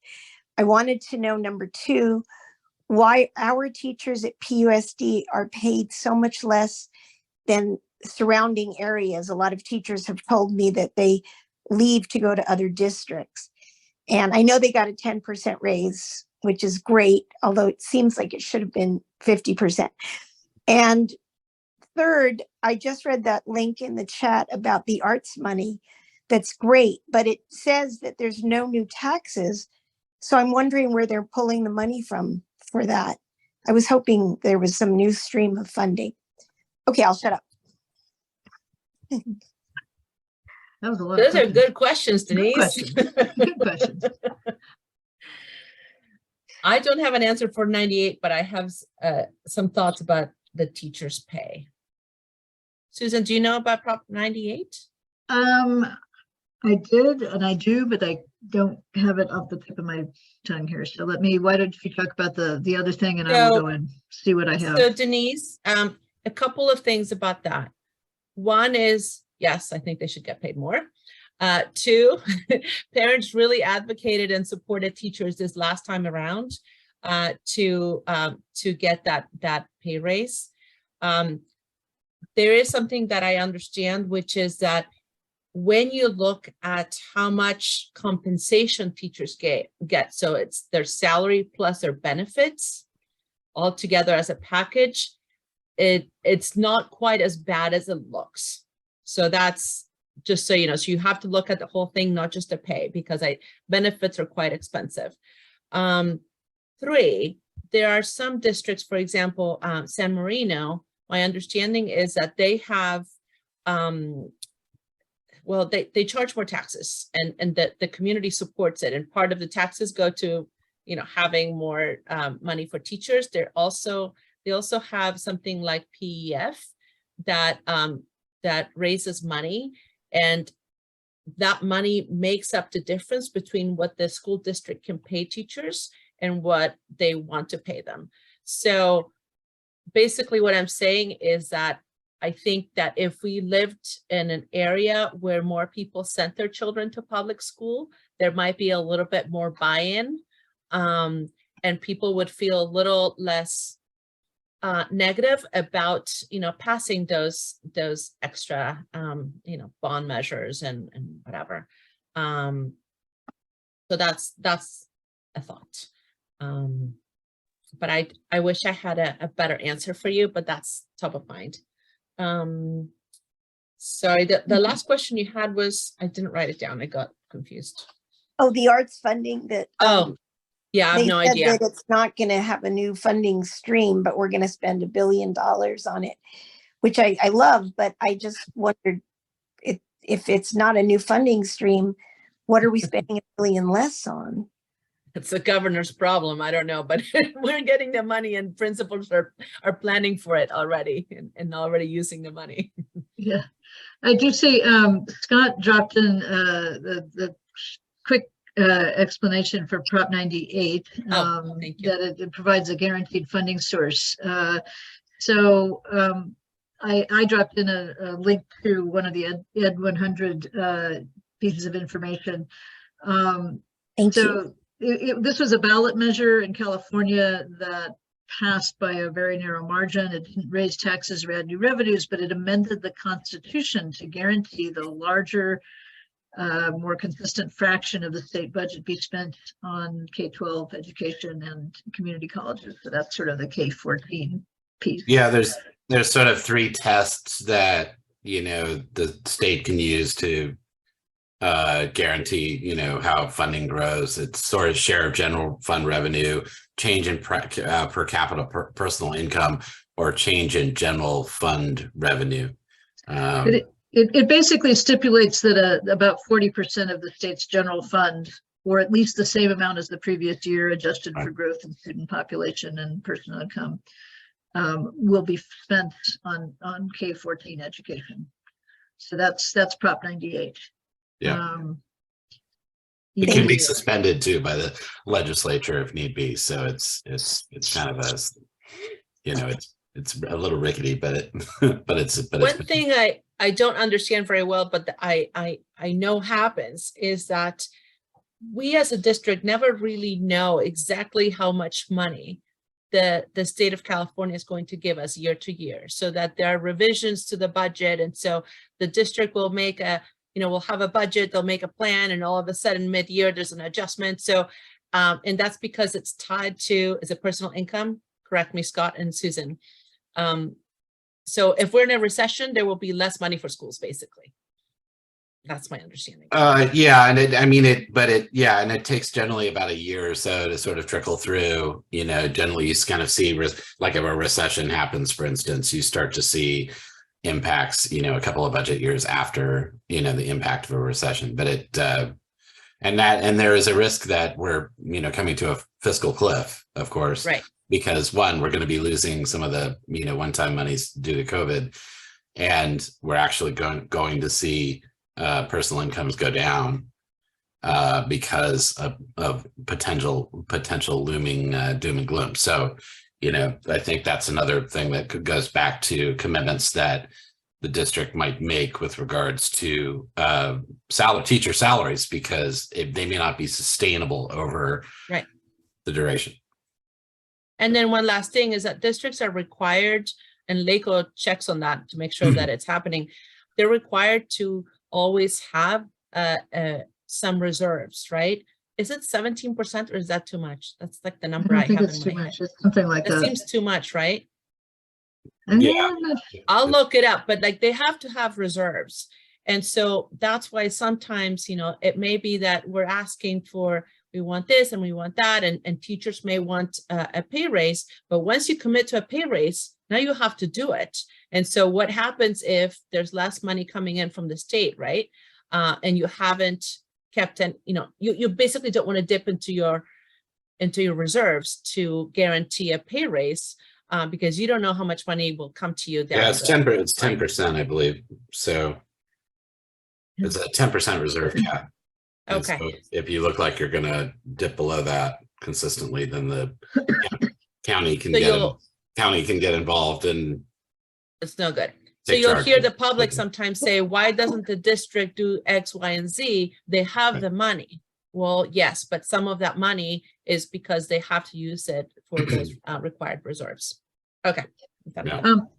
I wanted to know, number 2, why our teachers at PUSD are paid so much less than surrounding areas. A lot of teachers have told me that they leave to go to other districts. And I know they got a 10% raise, which is great, although it seems like it should have been 50%. And third, I just read that link in the chat about the arts money. That's great, but it says that there's no new taxes. So I'm wondering where they're pulling the money from for that. I was hoping there was some new stream of funding. Okay, I'll shut up. That was a lot. Those are good questions, Denise. Good questions. Good questions. I don't have an answer for 98, but I have some thoughts about the teacher's pay. Susan, do you know about Prop 98? I did, and I do, but I don't have it off the tip of my tongue here. So why don't you talk about the other thing, and I will go and see what I have. So Denise, a couple of things about that. One is, yes, I think they should get paid more. 2, parents really advocated and supported teachers this last time around to get that pay raise. There is something that I understand, which is that when you look at how much compensation teachers get, so it's their salary plus their benefits all together as a package, it's not quite as bad as it looks. So that's just so you know. So you have to look at the whole thing, not just the pay, because benefits are quite expensive. 3, there are some districts, for example, San Marino, my understanding is that they have, well, they charge more taxes, and the community supports it. And part of the taxes go to, having more money for teachers. They also have something like PEF that raises money, and that money makes up the difference between what the school district can pay teachers and what they want to pay them. So basically what I'm saying is that I think that if we lived in an area where more people sent their children to public school, there might be a little bit more buy-in, and people would feel a little less negative about, passing those extra, bond measures and whatever. So that's a thought. But I wish I had a better answer for you, but that's top of mind. Sorry, the last question you had was, I didn't write it down. I got confused. Oh, the arts funding that. Yeah, I have no idea. That it's not going to have a new funding stream, but we're going to spend $1 billion on it, which I love, but I just wondered if it's not a new funding stream, what are we spending $1 billion less on? It's the governor's problem. I don't know, but we're getting the money and principals are planning for it already and already using the money. Yeah, I do see Scott dropped in the quick explanation for Prop 98, Thank you. that it provides a guaranteed funding source. So I dropped in a link to one of the Ed 100 pieces of information. Thank you. So this was a ballot measure in California that passed by a very narrow margin. It didn't raise taxes or add new revenues, but it amended the Constitution to guarantee the larger, more consistent fraction of the state budget be spent on K-12 education and community colleges. So that's sort of the K-14 piece. Yeah, there's sort of three tests that, you know, the state can use to guarantee, you know, how funding grows. It's sort of share of general fund revenue, change in per capita personal income, or change in general fund revenue. It basically stipulates that about 40% of the state's general fund, or at least the same amount as the previous year, adjusted for growth in student population and personal income, will be spent on K-14 education. So that's Prop 98. Yeah. It can be suspended too by the legislature if need be. So it's kind of a, you know, it's a little rickety, but One thing I don't understand very well, but I know happens, is that we as a district never really know exactly how much money the state of California is going to give us year to year, so that there are revisions to the budget. And so the district will make we'll have a budget, they'll make a plan, and all of a sudden mid-year there's an adjustment. So, and that's because it's tied to, is it personal income? Correct me, Scott and Susan. So if we're in a recession, there will be less money for schools, basically. That's my understanding. Yeah, and it takes generally about a year or so to sort of trickle through. You know, generally you kind of see, like if a recession happens, for instance, you start to see impacts, you know, a couple of budget years after, you know, the impact of a recession. But and there is a risk that we're, you know, coming to a fiscal cliff, of course, right? Because one, we're going to be losing some of the, you know, one-time monies due to COVID, and we're actually going to see personal incomes go down because of potential looming doom and gloom. So, you know, I think that's another thing that goes back to commitments that the district might make with regards to teacher salaries, because they may not be sustainable over the duration. And then one last thing is that districts are required, and LACO checks on that to make sure that it's happening. They're required to always have some reserves, right? Is it 17% or is that too much? That's like the number I think have it's in too my much. head. It's something like That that. seems too much, right? Yeah. I'll look it up, but like they have to have reserves. And so that's why sometimes, you know, it may be that we're asking for, we want this and we want that, and teachers may want a pay raise, but once you commit to a pay raise, now you have to do it. And so what happens if there's less money coming in from the state, right? And you haven't kept, and you know, you basically don't want to dip into your reserves to guarantee a pay raise, because you don't know how much money will come to you. Yeah, it's 10%, I believe. So it's a 10% reserve cap. Okay. So if you look like you're going to dip below that consistently, then the county can get involved, and it's no good. So you'll charge. hear the public sometimes say, why doesn't the district do X, Y, and Z? They have the money. Well, yes, but some of that money is because they have to use it for those required reserves. Okay.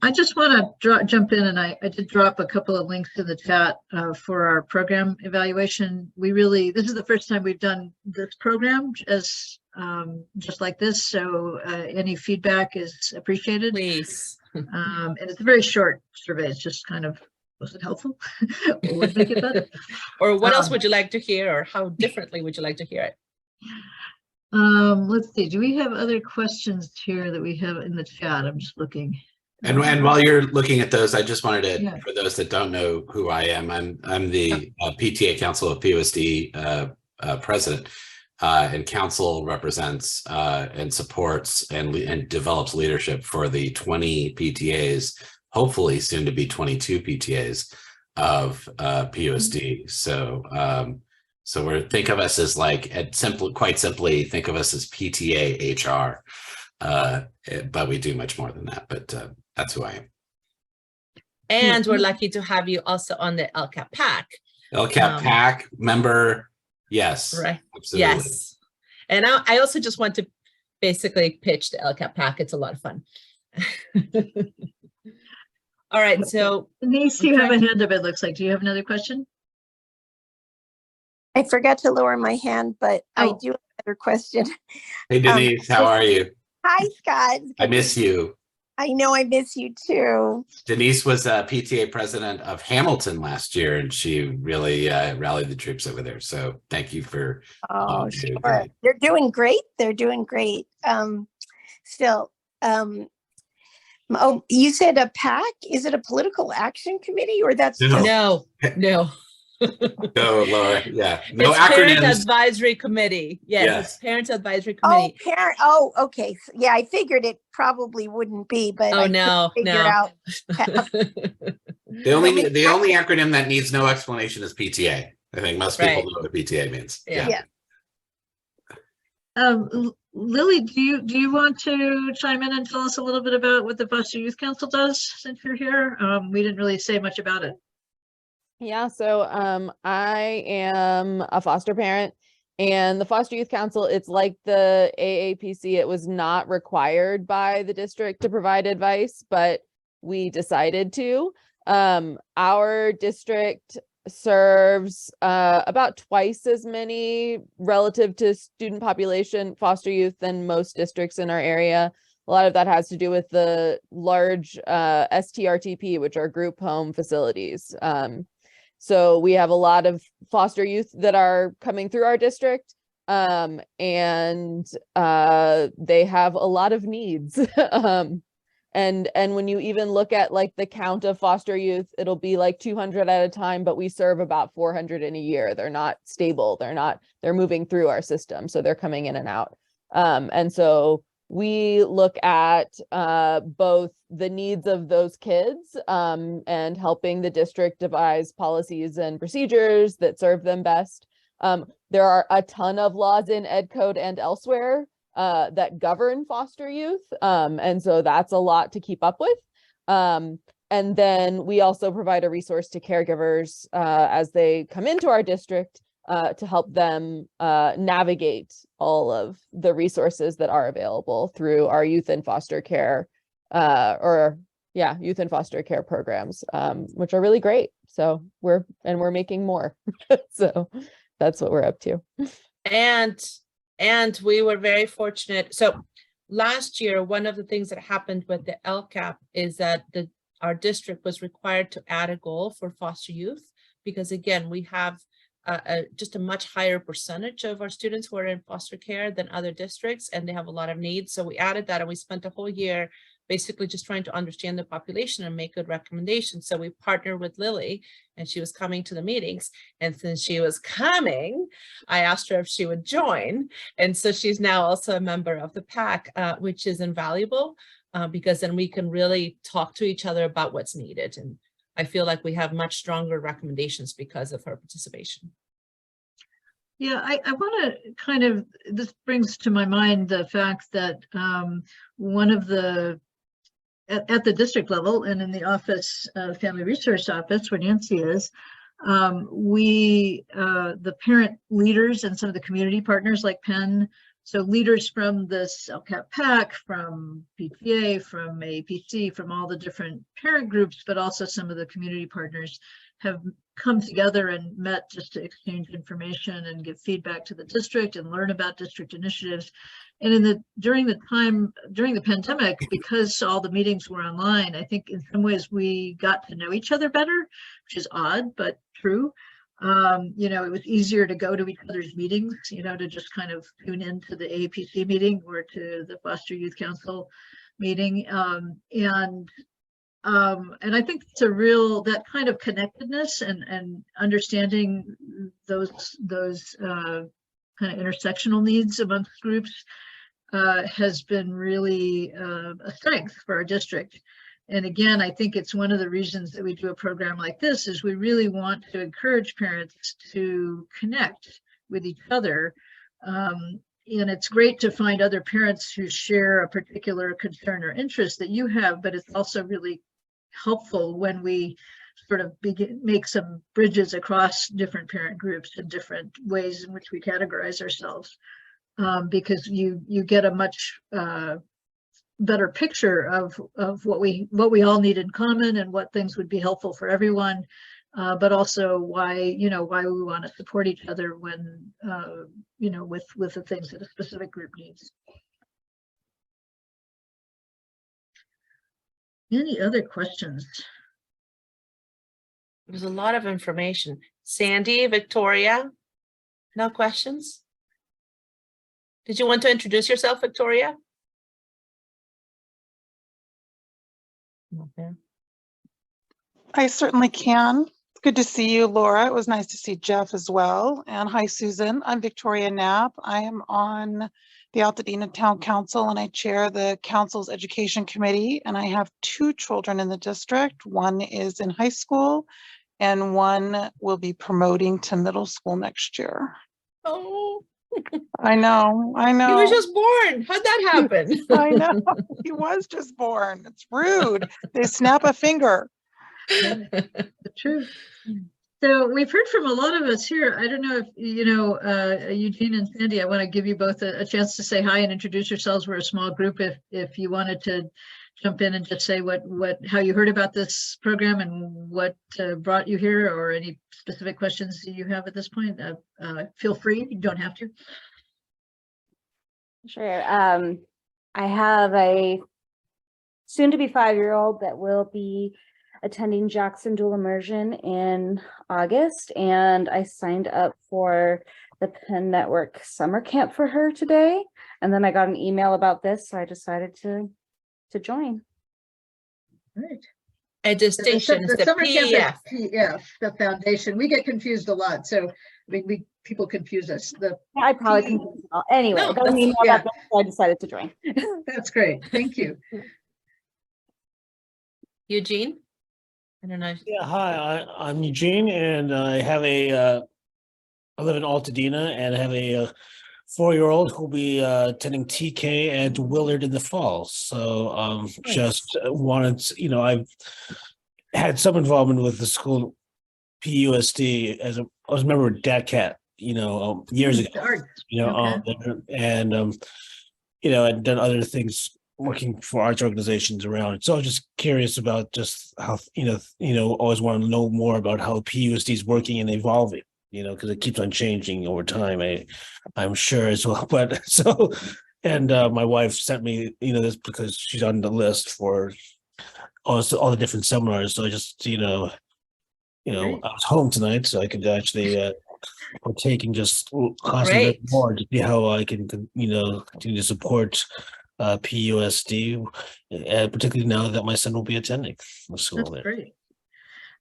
I just want to jump in, and I did drop a couple of links in the chat for our program evaluation. This is the first time we've done this program as just like this. So any feedback is appreciated. Please. And it's a very short survey. It's just kind of, was it helpful? Or would make it better? Or what else would you like to hear, or how differently would you like to hear it? Let's see. Do we have other questions here that we have in the chat? I'm just looking. And while you're looking at those, I just wanted to, for those that don't know who I am, I'm the PTA Council of PUSD president. And council represents and supports and develops leadership for the 20 PTAs, hopefully soon to be 22 PTAs of PUSD. So we're think of us as like, quite simply, think of us as PTA HR, but we do much more than that. But that's who I am. And we're lucky to have you also on the LCAP PAC. LCAP PAC member. Yes, right. absolutely. Yes. And I also just want to basically pitch the LCAP PAC. It's a lot of fun. All right. So Denise, you have a hand up, it looks like. Do you have another question? I forgot to lower my hand, but I Oh. do have another question. Hey, Denise, how are you? Hi, Scott. I miss you. I know I miss you too. Denise was PTA president of Hamilton last year, and she really rallied the troops over there. So thank you for. Oh, sure. They're doing great. They're doing great. Still, oh, you said a PAC? Is it a political action committee, or that's No. just no. No, Laura. Yeah. No it's Parent acronyms. Advisory Committee. Yes, it's Parent Advisory Oh, Committee. parent. Oh, okay. Yeah, I figured it probably wouldn't be, but Oh, I no, couldn't figure no. out. The only acronym that needs no explanation is PTA. I think most people know what PTA means. Yeah. Lily, do you want to chime in and tell us a little bit about what the Foster Youth Council does since you're here? We didn't really say much about it. Yeah, so I am a foster parent, and the Foster Youth Council, it's like the AAPC. It was not required by the district to provide advice, but we decided to. Our district serves about twice as many relative to student population foster youth than most districts in our area. A lot of that has to do with the large STRTP, which are group home facilities. So we have a lot of foster youth that are coming through our district, and they have a lot of needs. And when you even look at like the count of foster youth, it'll be like 200 at a time, but we serve about 400 in a year. They're not stable. They're moving through our system. So they're coming in and out. And so we look at both the needs of those kids and helping the district devise policies and procedures that serve them best. There are a ton of laws in Ed Code and elsewhere that govern foster youth. And so that's a lot to keep up with. And then we also provide a resource to caregivers as they come into our district to help them navigate all of the resources that are available through our youth and foster care youth and foster care programs, which are really great. So we're making more. So that's what we're up to. And we were very fortunate. So last year, one of the things that happened with the LCAP is that our district was required to add a goal for foster youth, because again, we have just a much higher percentage of our students who are in foster care than other districts, and they have a lot of needs. So we added that, and we spent a whole year basically just trying to understand the population and make good recommendations. So we partnered with Lily, and she was coming to the meetings. And since she was coming, I asked her if she would join. And so she's now also a member of the PAC, which is invaluable because then we can really talk to each other about what's needed. And I feel like we have much stronger recommendations because of her participation. Yeah, I want to kind of, this brings to my mind the fact that one of the, at the district level and in the office, Family Resource Office, where Nancy is, the parent leaders and some of the community partners like Penn, so leaders from this LCAP PAC, from PTA, from APC, from all the different parent groups, but also some of the community partners have come together and met just to exchange information and give feedback to the district and learn about district initiatives. And during the pandemic, because all the meetings were online, I think in some ways we got to know each other better, which is odd, but true. It was easier to go to each other's meetings, to just kind of tune into the APC meeting or to the Foster Youth Council meeting. And I think it's a real, that kind of connectedness and understanding those kind of intersectional needs amongst groups has been really a strength for our district. And again, I think it's one of the reasons that we do a program like this is we really want to encourage parents to connect with each other. And it's great to find other parents who share a particular concern or interest that you have, but it's also really helpful when we sort of make some bridges across different parent groups and different ways in which we categorize ourselves, because you get a much better picture of what we all need in common and what things would be helpful for everyone, but also why we want to support each other when with the things that a specific group needs. Any other questions? There's a lot of information. Sandy, Victoria, no questions? Did you want to introduce yourself, Victoria? Okay. I certainly can. It's good to see you, Laura. It was nice to see Jeff as well. And hi, Susan. I'm Victoria Knapp. I am on the Altadena Town Council and I chair the council's education committee. And I have 2 children in the district. One is in high school and one will be promoting to middle school next year. Oh, I know. he was just born. How'd that happen? I know. He was just born. It's rude. They snap a finger. True. So we've heard from a lot of us here. I don't know if, Eugene and Sandy, I want to give you both a chance to say hi and introduce yourselves. We're a small group. If you wanted to jump in and just say how you heard about this program and what brought you here, or any specific questions you have at this point, feel free. You don't have to. Sure. I have a soon-to-be 5-year-old that will be attending Jackson Dual Immersion in August, and I signed up for the Penn Network summer camp for her today, and then I got an email about this, so I decided to join. Right. A distinction is the summer camp PEF. is PEF, the foundation. We get confused a lot, so people confuse us. I probably confused it all. Anyway, No, I got an email about this, so I decided to join. That's great. Thank you. Eugene? I don't know. Yeah, hi, I'm Eugene, and I live in Altadena, and I have a 4-year-old who'll be attending TK at Willard in the fall. So just wanted to, I've had some involvement with the school PUSD I was a member of DATCAT, years ago. Okay. And I'd done other things working for arts organizations around it. So I was just curious about just how, always want to know more about how PUSD is working and evolving, because it keeps on changing over time, I'm sure as well. But so, and my wife sent me, this because she's on the list for all the different seminars. So I just, I was home tonight, so I could actually partake and just constantly Great. more to see how I can, continue to support PUSD, particularly now that my son will be attending the school That's there. great.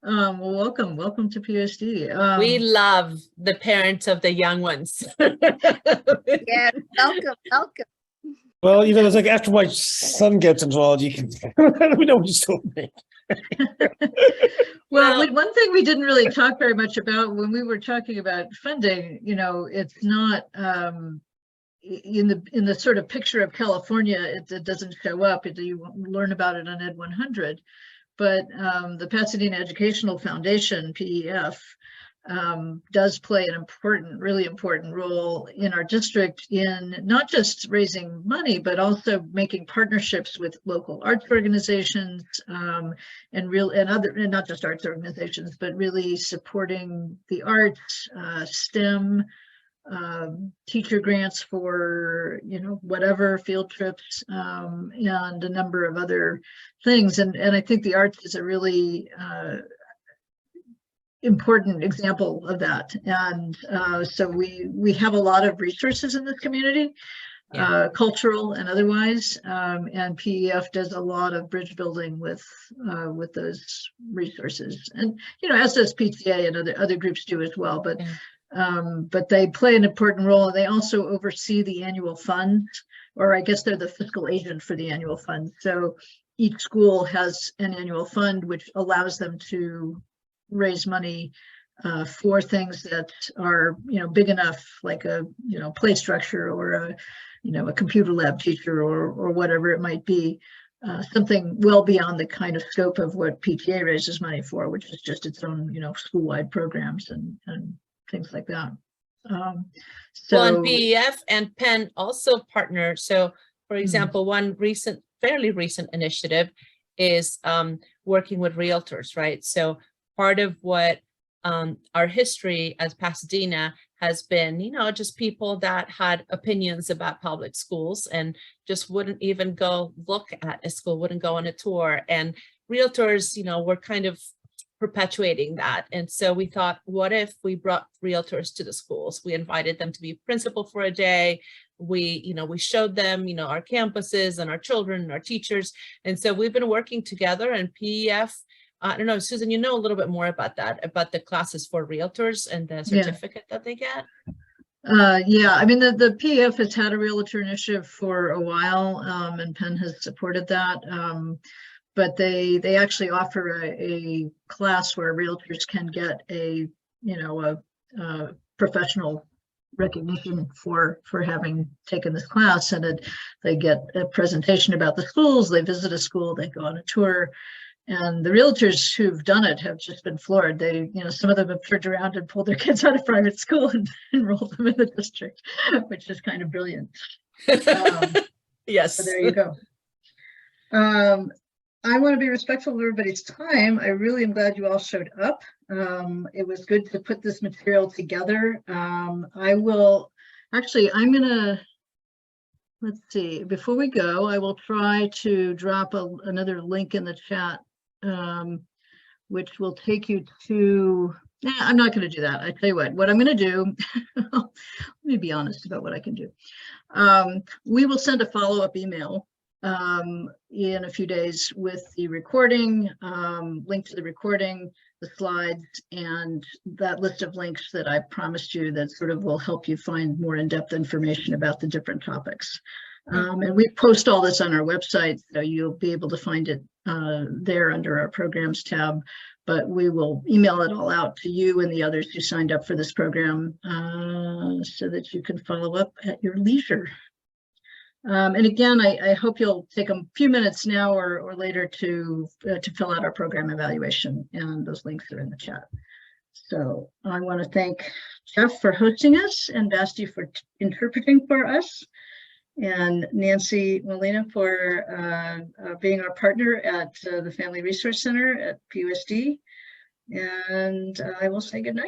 Well, welcome to PUSD. We love the parents of the young ones. Yeah, welcome. Well, it's like after my son gets involved, you can let me know what you think. Well, one thing we didn't really talk very much about when we were talking about funding, it's not in the sort of picture of California, it doesn't show up. You learn about it on Ed 100, but the Pasadena Educational Foundation, PEF, does play an really important role in our district in not just raising money, but also making partnerships with local arts organizations and not just arts organizations, but really supporting the arts, STEM, teacher grants for whatever, field trips, and a number of other things. And I think the arts is a really important example of that. And so we have a lot of resources in this community, cultural and otherwise, and PEF does a lot of bridge building with those resources, and as does PTA and other groups do as well. But But they play an important role. They also oversee the annual fund, or I guess they're the fiscal agent for the annual fund. So each school has an annual fund, which allows them to raise money for things that are, big enough, like a, play structure or a computer lab teacher or whatever it might be. Something well beyond the kind of scope of what PTA raises money for, which is just its own, school-wide programs and things like that. Well, and PEF and Penn also partner. So, for example, one fairly recent initiative is working with realtors, right? So part of what our history as Pasadena has been, just people that had opinions about public schools and just wouldn't even go look at a school, wouldn't go on a tour. And realtors, were kind of perpetuating that. And so we thought, what if we brought realtors to the schools? We invited them to be principal for a day. We showed them, our campuses and our children and our teachers. And so we've been working together, and PEF, I don't know, Susan, a little bit more about that, about the classes for realtors and the certificate that they get. Yeah, I mean, the PEF has had a realtor initiative for a while, and Penn has supported that. But they actually offer a class where realtors can get a professional recognition for having taken this class, and they get a presentation about the schools. They visit a school, they go on a tour, and the realtors who've done it have just been floored. They, some of them have turned around and pulled their kids out of private school and enrolled them in the district, which is kind of brilliant. Yes. So there you go. I want to be respectful of everybody's time. I really am glad you all showed up. It was good to put this material together. I'm gonna, let's see, before we go, I will try to drop another link in the chat, which will take you to, I'm not going to do that. I tell you what I'm going to do, let me be honest about what I can do. We will send a follow-up email in a few days with the recording, link to the recording, the slides, and that list of links that I promised you that sort of will help you find more in-depth information about the different topics. And we post all this on our website, so you'll be able to find it there under our programs tab, but we will email it all out to you and the others who signed up for this program so that you can follow up at your leisure. And again, I hope you'll take a few minutes now or later to fill out our program evaluation, and those links are in the chat. So I want to thank Jeff for hosting us, and Basti for interpreting for us, and Nancy Molina for being our partner at the Family Resource Center at PUSD. And I will say good night.